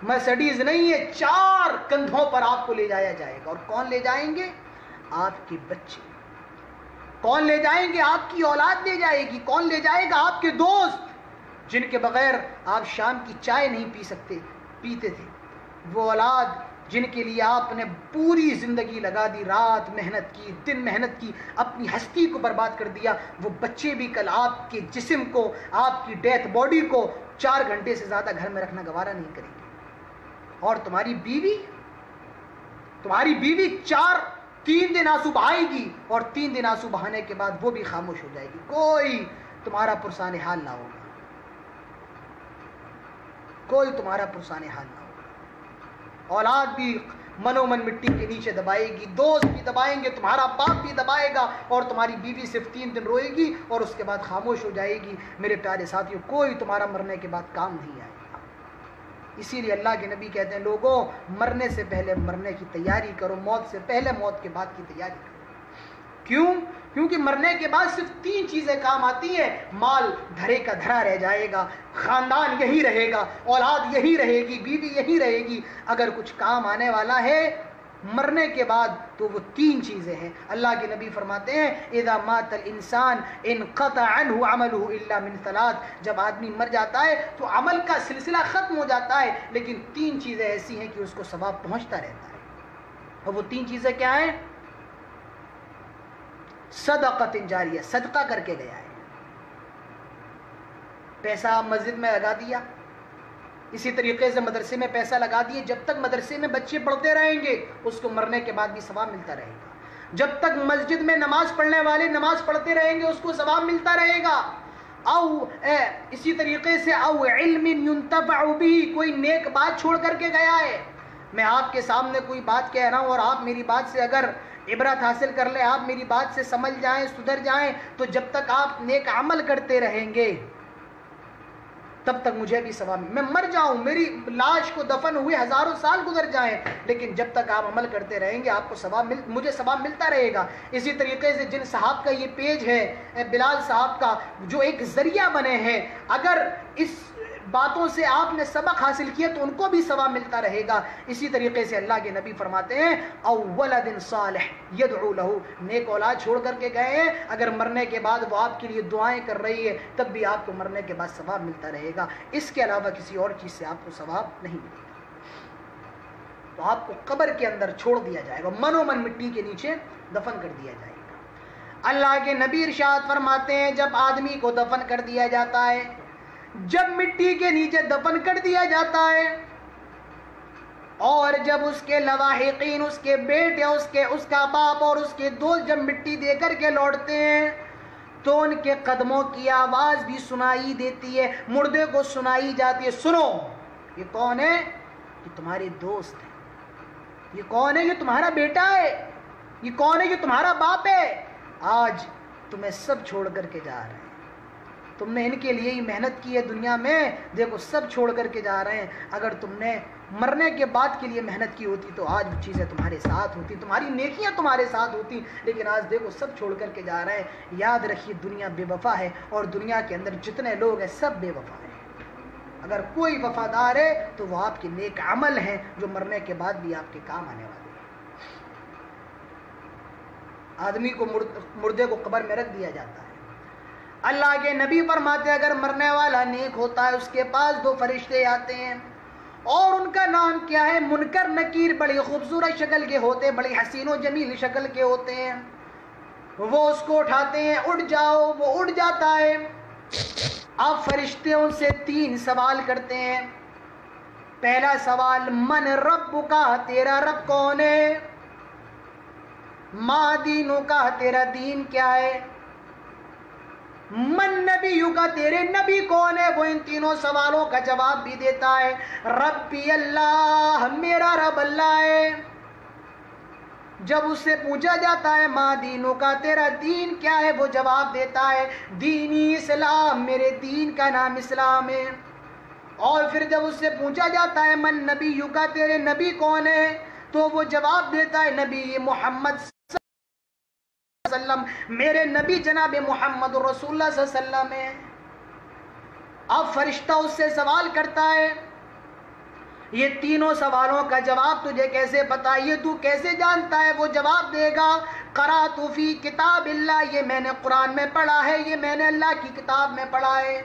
مرسڈیز نہیں ہے، 4 کندھوں پر آپ کو لے جایا جائے گا، اور کون لے جائیں گے؟ آپ کے بچے۔ کون لے جائیں گے؟ آپ کی اولاد لے جائے گی۔ کون لے جائے گا؟ آپ کے دوست، جن کے بغیر آپ شام کی چائے نہیں پیتے تھے، وہ اولاد جن کے لیے آپ نے پوری زندگی لگا دی، رات محنت کی، دن محنت کی، اپنی ہستی کو برباد کر دیا، وہ بچے بھی کل آپ کے جسم کو، آپ کی ڈیتھ باڈی کو 4 گھنٹے سے زیادہ گھر میں رکھنا گوارا نہیں کریں گے۔ اور تمہاری بیوی 3 دن آنسو بہائے گی، اور 3 دن آنسو بہانے کے بعد وہ بھی خاموش ہو جائے گی، کوئی تمہارا پرسان حال نہ ہوگا، کوئی تمہارا پرسان حال نہ ہوگا۔ اولاد بھی منو من مٹی کے نیچے دبائے گی، دوست بھی دبائیں گے، تمہارا باپ بھی دبائے گا، اور تمہاری بیوی صرف 3 دن روئے گی اور اس کے بعد خاموش ہو جائے گی۔ میرے پیارے ساتھیوں، کوئی تمہارا مرنے کے بعد کام نہیں آئے گا۔ اسی لیے اللہ کے نبی کہتے ہیں لوگوں مرنے سے پہلے مرنے کی تیاری کرو، موت سے پہلے موت کے بعد کی تیاری کرو۔ کیوں؟ کیونکہ مرنے کے بعد صرف 3 چیزیں کام آتی ہیں، مال دھرے کا دھرا رہ جائے گا، خاندان یہی رہے گا، اولاد یہی رہے گی، بیوی یہی رہے گی۔ اگر کچھ کام آنے والا ہے مرنے کے بعد تو وہ 3 چیزیں ہیں۔ اللہ کے نبی فرماتے ہیں اذا مات الانسان انقطع عنہ عمله الا من 3، جب آدمی مر جاتا ہے تو عمل کا سلسلہ ختم ہو جاتا ہے، لیکن 3 چیزیں ایسی ہیں کہ اس کو ثواب پہنچتا رہتا ہے۔ اور وہ 3 چیزیں کیا ہیں؟ صدقۃ جاریہ، صدقہ کر کے گیا ہے، پیسہ مسجد میں لگا دیا، اسی طریقے سے مدرسے میں پیسہ لگا دیے، جب تک مدرسے میں بچے پڑھتے رہیں گے اس کو مرنے کے بعد بھی ثواب ملتا رہے گا، جب تک مسجد میں نماز پڑھنے والے نماز پڑھتے رہیں گے اس کو ثواب ملتا رہے گا۔ اسی طریقے سے او علم ينتفع به، کوئی نیک بات چھوڑ کر کے گیا ہے۔ میں آپ کے سامنے کوئی بات کہہ رہا ہوں اور آپ میری بات سے اگر عبرت حاصل کر لیں، آپ میری بات سے سمجھ جائیں، سدھر جائیں، تو جب تک آپ نیک عمل کرتے رہیں گے تب تک مجھے بھی ثواب، میں مر جاؤں، میری لاش کو دفن ہوئے ہزاروں سال گزر جائیں، لیکن جب تک آپ عمل کرتے رہیں گے آپ کو مجھے ثواب ملتا رہے گا۔ اسی طریقے سے جن صاحب کا یہ پیج ہے بلال صاحب کا، جو ایک ذریعہ بنے ہیں، اگر اس باتوں سے آپ نے سبق حاصل کیا تو ان کو بھی ثواب ملتا رہے گا۔ اسی طریقے سے اللہ کے نبی فرماتے ہیں او ولد صالح یدعو له، نیک اولاد چھوڑ کر کے گئے ہیں، اگر مرنے کے بعد وہ آپ کے لیے دعائیں کر رہی ہے تب بھی آپ کو مرنے کے بعد ثواب ملتا رہے گا، اس کے علاوہ کسی اور چیز سے آپ کو ثواب نہیں ملے گا۔ تو آپ کو قبر کے اندر چھوڑ دیا جائے گا، منو من مٹی کے نیچے دفن کر دیا جائے گا۔ اللہ کے نبی ارشاد فرماتے ہیں جب آدمی کو دفن کر دیا جاتا ہے، جب مٹی کے نیچے دفن کر دیا جاتا ہے، اور جب اس کے لواحقین، اس کے بیٹے، اس کا باپ اور اس کے دوست جب مٹی دے کر کے لوٹتے ہیں تو ان کے قدموں کی آواز بھی سنائی دیتی ہے، مردے کو سنائی جاتی ہے، سنو یہ کون ہے؟ یہ تمہارے دوست ہے، یہ کون ہے؟ یہ تمہارا بیٹا ہے، یہ کون ہے؟ یہ تمہارا باپ ہے، آج تمہیں سب چھوڑ کر کے جا رہے ہیں، تم نے ان کے لیے ہی محنت کی ہے دنیا میں، دیکھو سب چھوڑ کر کے جا رہے ہیں، اگر تم نے مرنے کے بعد کے لیے محنت کی ہوتی تو آج وہ چیزیں تمہارے ساتھ ہوتی، تمہاری نیکیاں تمہارے ساتھ ہوتی، لیکن آج دیکھو سب چھوڑ کر کے جا رہے ہیں۔ یاد رکھیے دنیا بے وفا ہے، اور دنیا کے اندر جتنے لوگ ہیں سب بے وفا ہیں، اگر کوئی وفادار ہے تو وہ آپ کے نیک عمل ہیں جو مرنے کے بعد بھی آپ کے کام آنے والے ہیں۔ آدمی کو مردے کو قبر میں رکھ دیا جاتا ہے، اللہ کے نبی فرماتے ہیں اگر مرنے والا نیک ہوتا ہے اس کے پاس دو فرشتے آتے ہیں، اور ان کا نام کیا ہے؟ منکر نکیر، بڑی خوبصورت شکل کے ہوتے ہیں، بڑی حسین و جمیل شکل کے ہوتے ہیں، وہ اس کو اٹھاتے ہیں، اٹھ جاؤ، وہ اٹھ جاتا ہے۔ اب فرشتے ان سے 3 سوال کرتے ہیں۔ پہلا سوال من رب کا، تیرا رب کون ہے؟ ما دینوں کا، تیرا دین کیا ہے؟ من نبیوں کا، تیرے نبی کون ہے؟ وہ ان تینوں سوالوں کا جواب بھی دیتا ہے، ربی اللہ، میرا رب اللہ ہے۔ جب اس سے پوچھا جاتا ہے ماں دینوں کا، تیرا دین کیا ہے؟ وہ جواب دیتا ہے دینی اسلام، میرے دین کا نام اسلام ہے۔ اور پھر جب اس سے پوچھا جاتا ہے من نبیوں کا، تیرے نبی کون ہے؟ تو وہ جواب دیتا ہے نبی محمد وسلم، میرے نبی جناب محمد رسول اللہ صلی اللہ علیہ وسلم ہے۔ اب فرشتہ اس سے سوال کرتا ہے یہ تینوں سوالوں کا جواب تجھے کیسے پتا، یہ تو کیسے جانتا ہے؟ وہ جواب دے گا قرأت فی کتاب اللہ، یہ میں نے قرآن میں پڑھا ہے، یہ میں نے اللہ کی کتاب میں پڑھا ہے،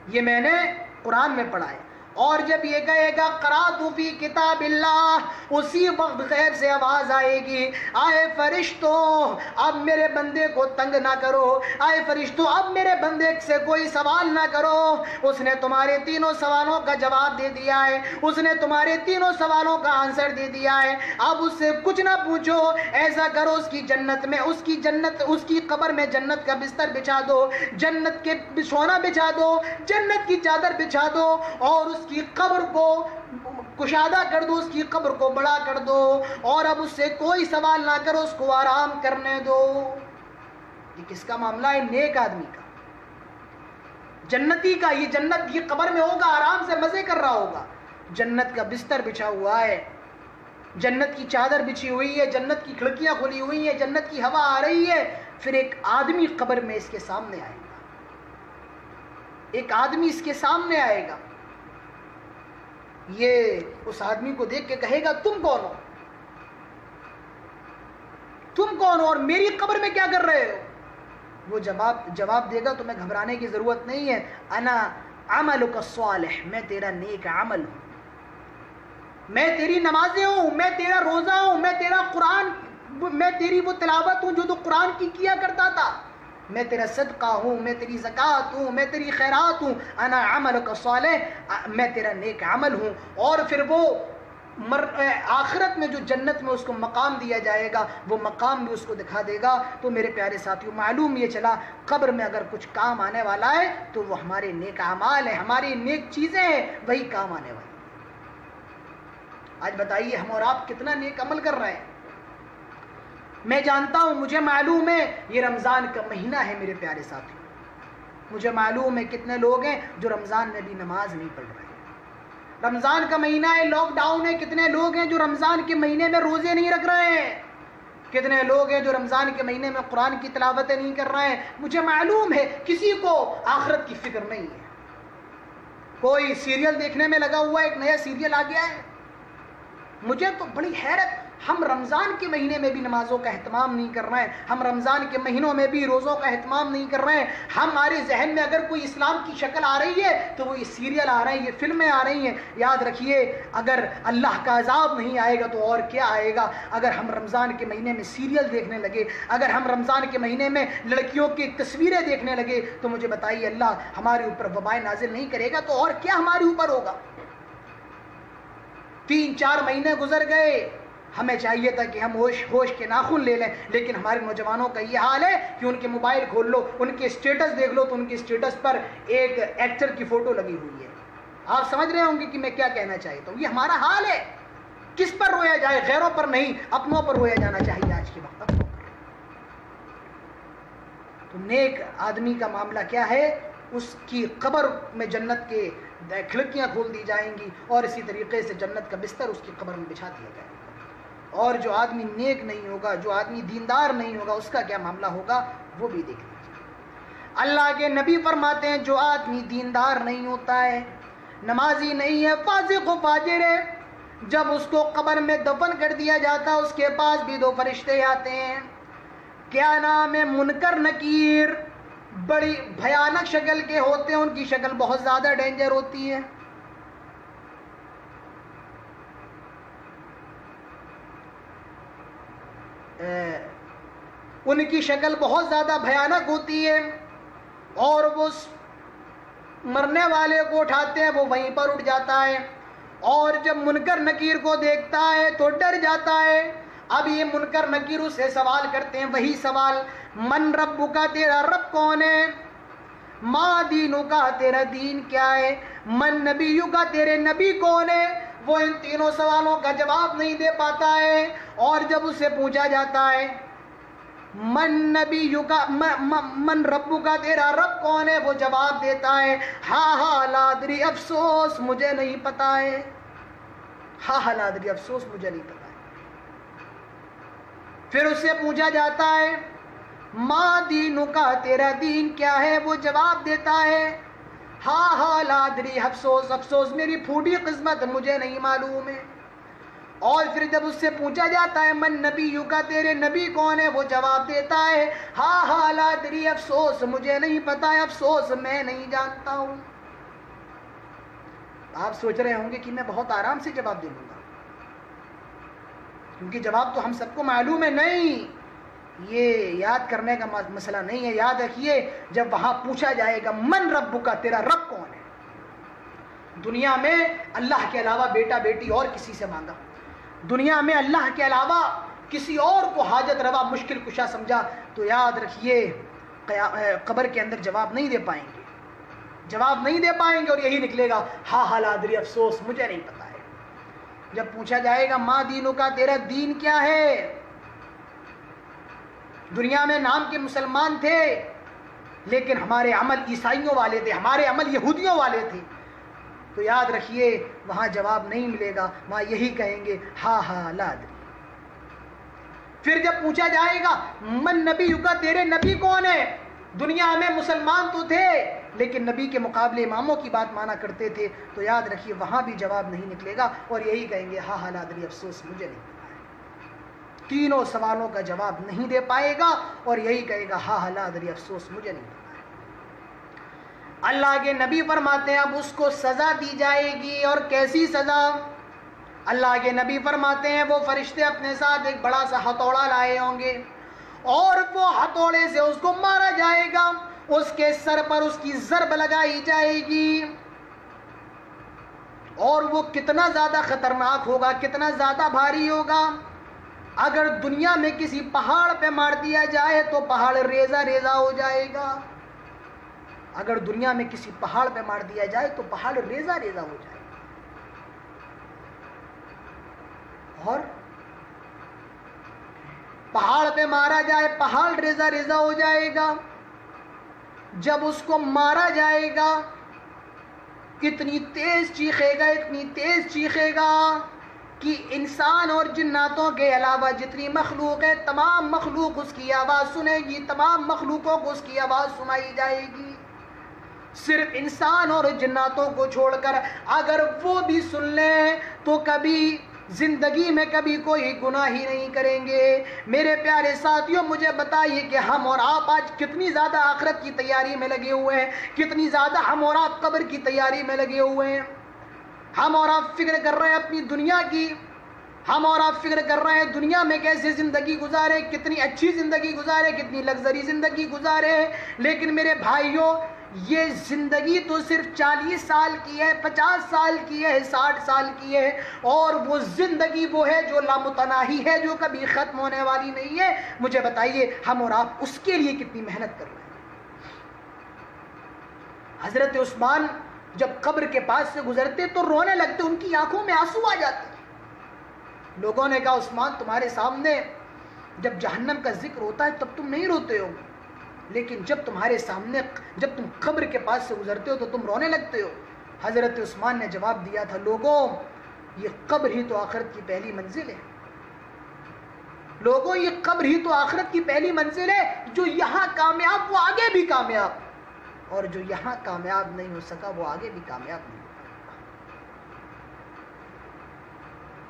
یہ میں نے قرآن میں پڑھا ہے۔ اور جب یہ کہے گا قرأت فی کتاب اللہ، اسی وقت غیب سے آواز آئے گی آئے فرشتوں اب میرے بندے کو تنگ نہ کرو، آئے فرشتوں اب میرے بندے سے کوئی سوال نہ کرو، اس نے تمہارے تینوں سوالوں کا جواب دے دیا ہے، اس نے تمہارے تینوں سوالوں کا آنسر دے دیا ہے، اب اس سے کچھ نہ پوچھو، ایسا کرو اس کی جنت میں، اس کی قبر میں جنت کا بستر بچھا دو، جنت کے سونا بچھا دو، جنت کی چادر بچھا دو، اور اس کی قبر کو کشادہ کر دو، اس کی قبر کو بڑا کر دو، اور اب اس سے کوئی سوال نہ کرو، اس کو آرام کرنے دو۔ یہ کس کا معاملہ ہے؟ نیک آدمی کا، جنتی کا۔ یہ جنت کی قبر میں ہوگا، آرام سے مزے کر رہا ہوگا، جنت کا بستر بچھا ہوا ہے، جنت کی چادر بچھی ہوئی ہے، جنت کی کھڑکیاں کھلی ہوئی ہیں، جنت کی ہوا آ رہی ہے۔ پھر ایک آدمی قبر میں اس کے سامنے آئے گا، ایک آدمی اس کے سامنے آئے گا، یہ اس آدمی کو دیکھ کے کہے گا تم کون ہو؟ تم کون ہو اور میری قبر میں کیا کر رہے ہو؟ وہ جواب دے گا تمہیں گھبرانے کی ضرورت نہیں ہے، انا عملک الصالح، میں تیرا نیک عمل ہوں، میں تیری نمازیں ہوں، میں تیرا روزہ ہوں، میں تیرا قرآن، میں تیری وہ تلاوت ہوں جو تو قرآن کی کیا کرتا تھا، میں تیرا صدقہ ہوں، میں تیری زکوٰۃ ہوں، میں تیری خیرات ہوں، انا عملک صالح، میں تیرا نیک عمل ہوں۔ اور پھر وہ آخرت میں جو جنت میں اس کو مقام دیا جائے گا وہ مقام بھی اس کو دکھا دے گا۔ تو میرے پیارے ساتھیوں، معلوم یہ چلا قبر میں اگر کچھ کام آنے والا ہے تو وہ ہمارے نیک اعمال ہیں، ہماری نیک چیزیں ہیں، وہی کام آنے والی۔ آج بتائیے ہم اور آپ کتنا نیک عمل کر رہے ہیں؟ میں جانتا ہوں، مجھے معلوم ہے یہ رمضان کا مہینہ ہے میرے پیارے ساتھی، مجھے معلوم ہے کتنے لوگ ہیں جو رمضان میں بھی نماز نہیں پڑھ رہے ہیں، رمضان کا مہینہ ہے، لاک ڈاؤن ہے، کتنے لوگ ہیں جو رمضان کے مہینے میں روزے نہیں رکھ رہے ہیں، کتنے لوگ ہیں جو رمضان کے مہینے میں قرآن کی تلاوتیں نہیں کر رہے ہیں۔ مجھے معلوم ہے کسی کو آخرت کی فکر نہیں ہے، کوئی سیریل دیکھنے میں لگا ہوا ہے، ایک نیا سیریل آ گیا ہے۔ مجھے تو بڑی حیرت، ہم رمضان کے مہینے میں بھی نمازوں کا اہتمام نہیں کر رہے ہیں، ہم رمضان کے مہینوں میں بھی روزوں کا اہتمام نہیں کر رہے ہیں۔ ہمارے ذہن میں اگر کوئی اسلام کی شکل آ رہی ہے تو وہ یہ سیریل آ رہے ہیں، یہ فلمیں آ رہی ہیں۔ یاد رکھیے اگر اللہ کا عذاب نہیں آئے گا تو اور کیا آئے گا؟ اگر ہم رمضان کے مہینے میں سیریل دیکھنے لگے، اگر ہم رمضان کے مہینے میں لڑکیوں کی تصویریں دیکھنے لگے تو مجھے بتائیے اللہ ہمارے اوپر وبائیں نازل نہیں کرے گا تو اور کیا ہمارے اوپر ہوگا؟ 3-4 مہینے گزر گئے، ہمیں چاہیے تھا کہ ہم ہوش کے ناخن لے لیں، لیکن ہمارے نوجوانوں کا یہ حال ہے کہ ان کے موبائل کھول لو، ان کے اسٹیٹس دیکھ لو تو ان کے اسٹیٹس پر ایک ایکٹر کی فوٹو لگی ہوئی ہے۔ آپ سمجھ رہے ہوں گے کہ میں کیا کہنا چاہتا ہوں، یہ ہمارا حال ہے۔ کس پر رویا جائے؟ غیروں پر نہیں، اپنوں پر رویا جانا چاہیے آج کے وقت، اپنوں پر۔ تو نیک آدمی کا معاملہ کیا ہے؟ اس کی قبر میں جنت کے کھڑکیاں کھول دی جائیں گی اور اسی طریقے سے جنت کا بستر اس کی قبر میں بچھا دیا جائے گا۔ اور جو آدمی نیک نہیں ہوگا، جو آدمی دیندار نہیں ہوگا، اس کا کیا معاملہ ہوگا وہ بھی دیکھ لیجیے۔ اللہ کے نبی فرماتے ہیں جو آدمی دیندار نہیں ہوتا ہے، نمازی نہیں ہے، فاسق و فاجر ہے، جب اس کو قبر میں دفن کر دیا جاتا ہے اس کے پاس بھی 2 فرشتے آتے ہیں، کیا نام ہے؟ منکر نکیر، بڑی بھیانک شکل کے ہوتے ہیں، ان کی شکل بہت زیادہ ڈینجر ہوتی ہے۔ ان کی شکل بہت زیادہ بھیانک ہوتی ہے اور وہ مرنے والے کو اٹھاتے ہیں، وہ وہیں پر اٹھ جاتا ہے، اور جب منکر نکیر کو دیکھتا ہے تو ڈر جاتا ہے۔ اب یہ منکر نکیر اس سے سوال کرتے ہیں، وہی سوال، من رب کا، تیرا رب کون ہے؟ ما دینو کا، تیرا دین کیا ہے؟ من نبیو کا، تیرے نبی کون ہے؟ وہ ان تینوں سوالوں کا جواب نہیں دے پاتا ہے، اور جب اسے پوچھا جاتا ہے من نبیو کا، من ربو کا، تیرا رب کون ہے؟ وہ جواب دیتا ہے ہاں لا ادری، افسوس مجھے نہیں پتا ہے، ہاں لا ادری، افسوس مجھے نہیں پتا ہے۔ پھر اس سے پوچھا جاتا ہے ما دینو کا، تیرا دین کیا ہے؟ وہ جواب دیتا ہے ہاں لا ادری، افسوس افسوس میری پھوٹی قسمت، مجھے نہیں معلوم ہے۔ اور پھر جب اس سے پوچھا جاتا ہے من نبیو کا، تیرے نبی کون ہے؟ وہ جواب دیتا ہے ہاں لا ادری، افسوس مجھے نہیں پتا ہے، افسوس میں نہیں جانتا ہوں۔ آپ سوچ رہے ہوں گے کہ میں بہت آرام سے جواب دے لوں گا، کیونکہ جواب تو ہم سب کو معلوم ہے۔ نہیں، یہ یاد کرنے کا مسئلہ نہیں ہے۔ یاد رکھیے جب وہاں پوچھا جائے گا من رب کا، تیرا رب کون ہے، دنیا میں اللہ کے علاوہ بیٹا بیٹی اور کسی سے مانگا، دنیا میں اللہ کے علاوہ کسی اور کو حاجت روا مشکل کشا سمجھا، تو یاد رکھیے قبر کے اندر جواب نہیں دے پائیں گے، جواب نہیں دے پائیں گے، اور یہی نکلے گا ہاں لا ادری، افسوس مجھے نہیں پتا ہے۔ جب پوچھا جائے گا ماں دینوں کا، تیرا دین کیا ہے، دنیا میں نام کے مسلمان تھے لیکن ہمارے عمل عیسائیوں والے تھے، ہمارے عمل یہودیوں والے تھے، تو یاد رکھیے وہاں جواب نہیں ملے گا، وہاں یہی کہیں گے ہاں لا ادری۔ پھر جب پوچھا جائے گا من نبی کا، تیرے نبی کون ہے، دنیا میں مسلمان تو تھے لیکن نبی کے مقابلے اماموں کی بات مانا کرتے تھے، تو یاد رکھیے وہاں بھی جواب نہیں نکلے گا، اور یہی کہیں گے ہاں لا ادری، افسوس مجھے نہیں پتا ہے۔ تینوں سوالوں کا جواب نہیں دے پائے گا اور یہی کہے گا ہاں لا ادری، افسوس مجھے نہیں پتا ہے۔ اللہ کے نبی فرماتے ہیں اب اس کو سزا دی جائے گی، اور کیسی سزا؟ اللہ کے نبی فرماتے ہیں وہ فرشتے اپنے ساتھ ایک بڑا سا ہتھوڑا لائے ہوں گے، اور وہ ہتھوڑے سے اس کو مارا جائے گا، اس کے سر پر اس کی ضرب لگائی جائے گی، اور وہ کتنا زیادہ خطرناک ہوگا، کتنا زیادہ بھاری ہوگا۔ اگر دنیا میں کسی پہاڑ پہ مار دیا جائے تو پہاڑ ریزہ ریزہ ہو جائے گا، اگر دنیا میں کسی پہاڑ پہ مار دیا جائے تو پہاڑ ریزہ ریزہ ہو جائے گا، اور پہاڑ پہ مارا جائے پہاڑ ریزہ ریزہ ہو جائے گا. جب اس کو مارا جائے گا اتنی تیز چیخے گا اتنی تیز چیخے گا کہ انسان اور جناتوں کے علاوہ جتنی مخلوق ہے تمام مخلوق اس کی آواز سنے گی, تمام مخلوقوں کو اس کی آواز سنائی جائے گی. صرف انسان اور جناتوں کو چھوڑ کر اگر وہ بھی سن لیں تو کبھی زندگی میں کبھی کوئی گناہ ہی نہیں کریں گے. میرے پیارے ساتھیوں, مجھے بتائیے کہ ہم اور آپ آج کتنی زیادہ آخرت کی تیاری میں لگے ہوئے ہیں, کتنی زیادہ ہم اور آپ قبر کی تیاری میں لگے ہوئے ہیں. ہم اور آپ فکر کر رہے ہیں اپنی دنیا کی, ہم اور آپ فکر کر رہے ہیں دنیا میں کیسے زندگی گزارے, کتنی اچھی زندگی گزارے, کتنی لگژری زندگی گزارے. لیکن میرے بھائیوں, یہ زندگی تو صرف 40 سال کی ہے, 50 سال کی ہے, 60 سال کی ہے, اور وہ زندگی وہ ہے جو لامتناہی ہے, جو کبھی ختم ہونے والی نہیں ہے. مجھے بتائیے ہم اور آپ اس کے لیے کتنی محنت کر رہے ہیں. حضرت عثمان جب قبر کے پاس سے گزرتے تو رونے لگتے, ان کی آنکھوں میں آنسو آ جاتے. لوگوں نے کہا عثمان تمہارے سامنے جب جہنم کا ذکر ہوتا ہے تب تم نہیں روتے ہو, لیکن جب تمہارے سامنے جب تم قبر کے پاس سے گزرتے ہو تو تم رونے لگتے ہو. حضرت عثمان نے جواب دیا تھا, لوگوں یہ قبر ہی تو آخرت کی پہلی منزل ہے. لوگوں یہ قبر ہی تو آخرت کی پہلی منزل ہے. جو یہاں کامیاب وہ آگے بھی کامیاب, اور جو یہاں کامیاب نہیں ہو سکا وہ آگے بھی کامیاب نہیں ہو.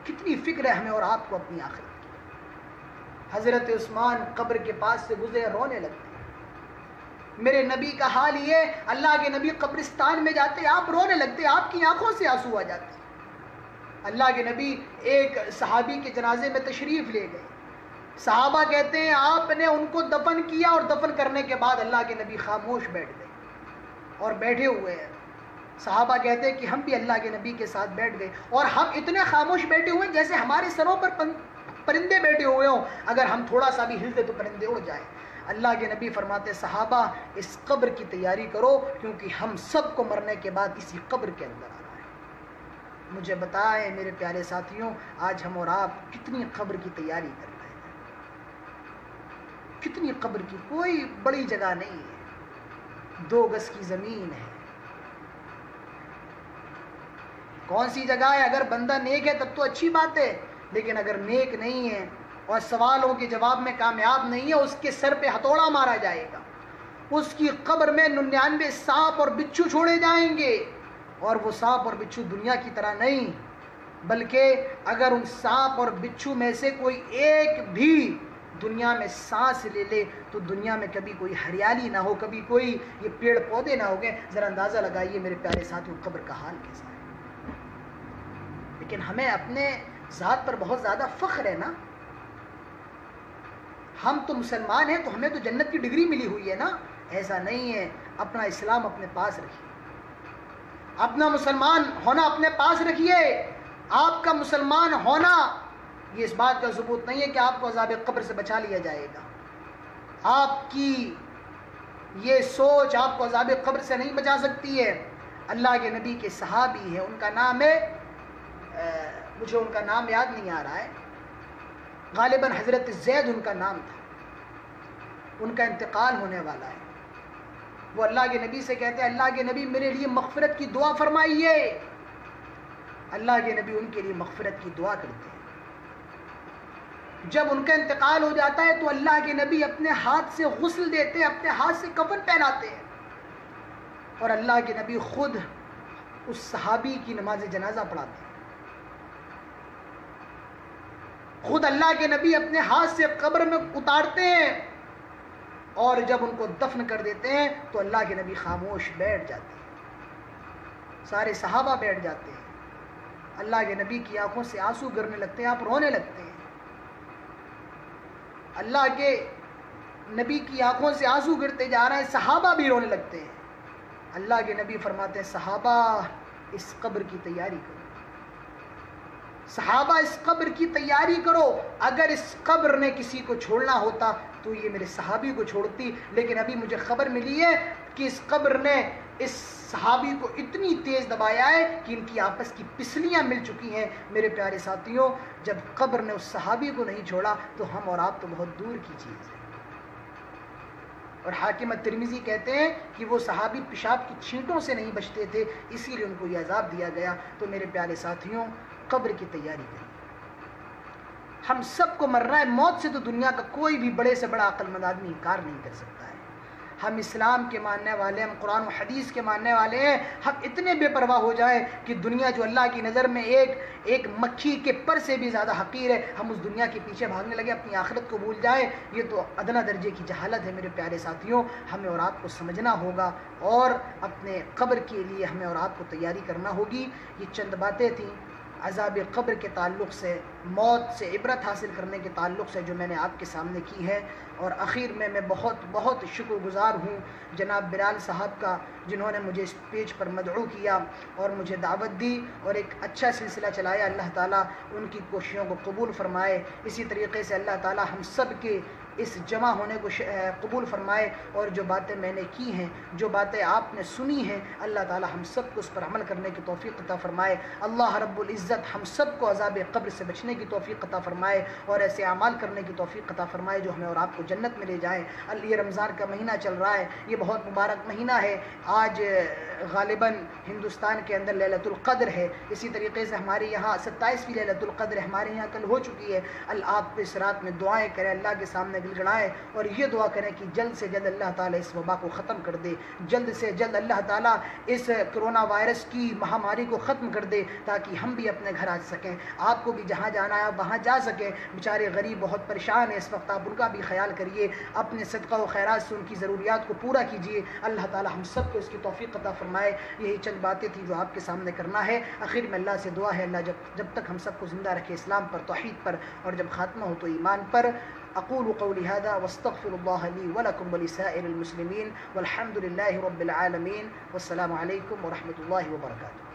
کتنی فکر ہے ہمیں اور آپ کو اپنی آخرت کی. حضرت عثمان قبر کے پاس سے گزرے, رونے لگتے. میرے نبی کا حال یہ, اللہ کے نبی قبرستان میں جاتے آپ رونے لگتے, آپ کی آنکھوں سے آنسو آ جاتے. اللہ کے نبی ایک صحابی کے جنازے میں تشریف لے گئے. صحابہ کہتے ہیں آپ نے ان کو دفن کیا, اور دفن کرنے کے بعد اللہ کے نبی خاموش بیٹھ گئے اور بیٹھے ہوئے ہیں. صحابہ کہتے ہیں کہ ہم بھی اللہ کے نبی کے ساتھ بیٹھ گئے, اور ہم اتنے خاموش بیٹھے ہوئے جیسے ہمارے سروں پر پرندے بیٹھے ہوئے ہوں, اگر ہم تھوڑا سا بھی ہلتے تو پرندے اڑ جائیں. اللہ کے نبی فرماتے صحابہ اس قبر کی تیاری کرو, کیونکہ ہم سب کو مرنے کے بعد اسی قبر کے اندر آنا ہے. مجھے بتائیں میرے پیارے ساتھیوں, آج ہم اور آپ کتنی قبر کی تیاری کر رہے ہیں. کتنی قبر کی, کوئی بڑی جگہ نہیں ہے, 2 گز کی زمین ہے. کون سی جگہ ہے؟ اگر بندہ نیک ہے تب تو اچھی بات ہے, لیکن اگر نیک نہیں ہے اور سوالوں کے جواب میں کامیاب نہیں ہے, اس کے سر پہ ہتھوڑا مارا جائے گا. اس کی قبر میں 99 سانپ اور بچھو چھوڑے جائیں گے, اور وہ سانپ اور بچھو دنیا کی طرح نہیں, بلکہ اگر ان سانپ اور بچھو میں سے کوئی ایک بھی دنیا میں سانس لے لے تو دنیا میں کبھی کوئی ہریالی نہ ہو, کبھی کوئی یہ پیڑ پودے نہ ہو گئے. ذرا اندازہ لگائیے میرے پیارے ساتھیوں قبر کا حال کیسا ہے. لیکن ہمیں اپنے ذات پر بہت زیادہ فخر ہے نا. ہم تو مسلمان ہیں تو ہمیں تو جنت کی ڈگری ملی ہوئی ہے نا. ایسا نہیں ہے. اپنا اسلام اپنے پاس رکھیے, اپنا مسلمان ہونا اپنے پاس رکھیے. آپ کا مسلمان ہونا یہ اس بات کا ثبوت نہیں ہے کہ آپ کو عذاب قبر سے بچا لیا جائے گا. آپ کی یہ سوچ آپ کو عذاب قبر سے نہیں بچا سکتی ہے. اللہ کے نبی کے صحابی ہیں, ان کا نام ہے, مجھے ان کا نام یاد نہیں آ رہا ہے, غالباً حضرت زید ان کا نام تھا. ان کا انتقال ہونے والا ہے. وہ اللہ کے نبی سے کہتے ہیں اللہ کے نبی میرے لیے مغفرت کی دعا فرمائیے. اللہ کے نبی ان کے لیے مغفرت کی دعا کرتے ہیں. جب ان کا انتقال ہو جاتا ہے تو اللہ کے نبی اپنے ہاتھ سے غسل دیتے ہیں, اپنے ہاتھ سے کفن پہناتے ہیں, اور اللہ کے نبی خود اس صحابی کی نماز جنازہ پڑھاتے ہیں. خود اللہ کے نبی اپنے ہاتھ سے قبر میں اتارتے ہیں, اور جب ان کو دفن کر دیتے ہیں تو اللہ کے نبی خاموش بیٹھ جاتے ہیں. سارے صحابہ بیٹھ جاتے ہیں. اللہ کے نبی کی آنکھوں سے آنسو گرنے لگتے ہیں, آپ رونے لگتے ہیں. اللہ کے نبی کی آنکھوں سے آنسو گرتے جا رہے ہیں, صحابہ بھی رونے لگتے ہیں. اللہ کے نبی فرماتے ہیں صحابہ اس قبر کی تیاری کرو, صحابہ اس قبر کی تیاری کرو. اگر اس قبر نے کسی کو چھوڑنا ہوتا تو یہ میرے صحابی کو چھوڑتی, لیکن ابھی مجھے خبر ملی ہے کہ اس قبر نے اس صحابی کو اتنی تیز دبایا ہے کہ ان کی آپس کی پسلیاں مل چکی ہیں۔ میرے پیارے ساتھیوں، جب قبر نے اس صحابی کو نہیں چھوڑا تو ہم اور آپ تو بہت دور کی چیز ہے۔ اور حاکم الترمذی کہتے ہیں کہ وہ صحابی پیشاب کی چھینٹوں سے نہیں بچتے تھے، اسی لیے ان کو یہ عذاب دیا گیا۔ تو میرے پیارے ساتھیوں، قبر کی تیاری کریں۔ ہم سب کو مرنا ہے، موت سے تو دنیا کا کوئی بھی بڑے سے بڑا عقل مند آدمی انکار نہیں کر سکتا ہے۔ ہم اسلام کے ماننے والے، ہم قرآن و حدیث کے ماننے والے ہیں، ہم اتنے بے پرواہ ہو جائیں کہ دنیا جو اللہ کی نظر میں ایک مکھی کے پر سے بھی زیادہ حقیر ہے، ہم اس دنیا کے پیچھے بھاگنے لگے، اپنی آخرت کو بھول جائیں، یہ تو ادنیٰ درجے کی جہالت ہے۔ میرے پیارے ساتھیوں، ہمیں اور آپ کو سمجھنا ہوگا اور اپنے قبر کے لیے ہمیں اور آپ کو تیاری کرنا ہوگی۔ یہ چند باتیں تھیں عذاب قبر کے تعلق سے، موت سے عبرت حاصل کرنے کے تعلق سے، جو میں نے آپ کے سامنے کی ہے۔ اور اخیر میں بہت بہت شکر گزار ہوں جناب بلال صاحب کا، جنہوں نے مجھے اس پیج پر مدعو کیا اور مجھے دعوت دی اور ایک اچھا سلسلہ چلایا۔ اللہ تعالیٰ ان کی کوششوں کو قبول فرمائے۔ اسی طریقے سے اللہ تعالیٰ ہم سب کے اس جمع ہونے کو قبول فرمائے، اور جو باتیں میں نے کی ہیں، جو باتیں آپ نے سنی ہیں، اللہ تعالیٰ ہم سب کو اس پر عمل کرنے کی توفیق عطا فرمائے۔ اللہ رب العزت ہم سب کو عذاب قبر سے بچنے کی توفیق عطا فرمائے اور ایسے اعمال کرنے کی توفیق عطا فرمائے جو ہمیں اور آپ کو جنت میں لے جائیں۔ یہ رمضان کا مہینہ چل رہا ہے، یہ بہت مبارک مہینہ ہے۔ آج غالباً ہندوستان کے اندر لیلۃ القدر ہے، اسی طریقے سے ہمارے یہاں 27ویں لیلۃ القدر ہمارے یہاں کل ہو چکی ہے۔ آپ اس رات میں دعائیں کریں، اللہ کے سامنے گل گڑائیں اور یہ دعا کریں کہ جلد سے جلد اللہ تعالیٰ اس وبا کو ختم کر دے، جلد سے جلد اللہ تعالیٰ اس کرونا وائرس کی مہاماری کو ختم کر دے، تاکہ ہم بھی اپنے گھر آ سکیں، آپ کو بھی جہاں جانا ہے وہاں جا سکیں۔ بیچارے غریب بہت پریشان ہیں اس وقت، آپ ان کا بھی خیال کریے، اپنے صدقہ و خیرات سے ان کی ضروریات کو پورا کیجیے۔ اللہ تعالیٰ ہم سب کو اس کی توفیق عطا فرمائے۔ یہی چند باتیں تھیں جو آپ کے سامنے کرنا ہے۔ آخر میں اللہ سے دعا ہے، اللہ جب تک ہم سب کو زندہ رکھے اسلام پر، توحید پر، اور جب خاتمہ ہو تو ایمان پر۔ اقول قولی هذا واستغفر الله لي ولكم ولسائر المسلمين والحمد لله رب العالمين، والسلام علیکم ورحمۃ اللہ وبرکاتہ۔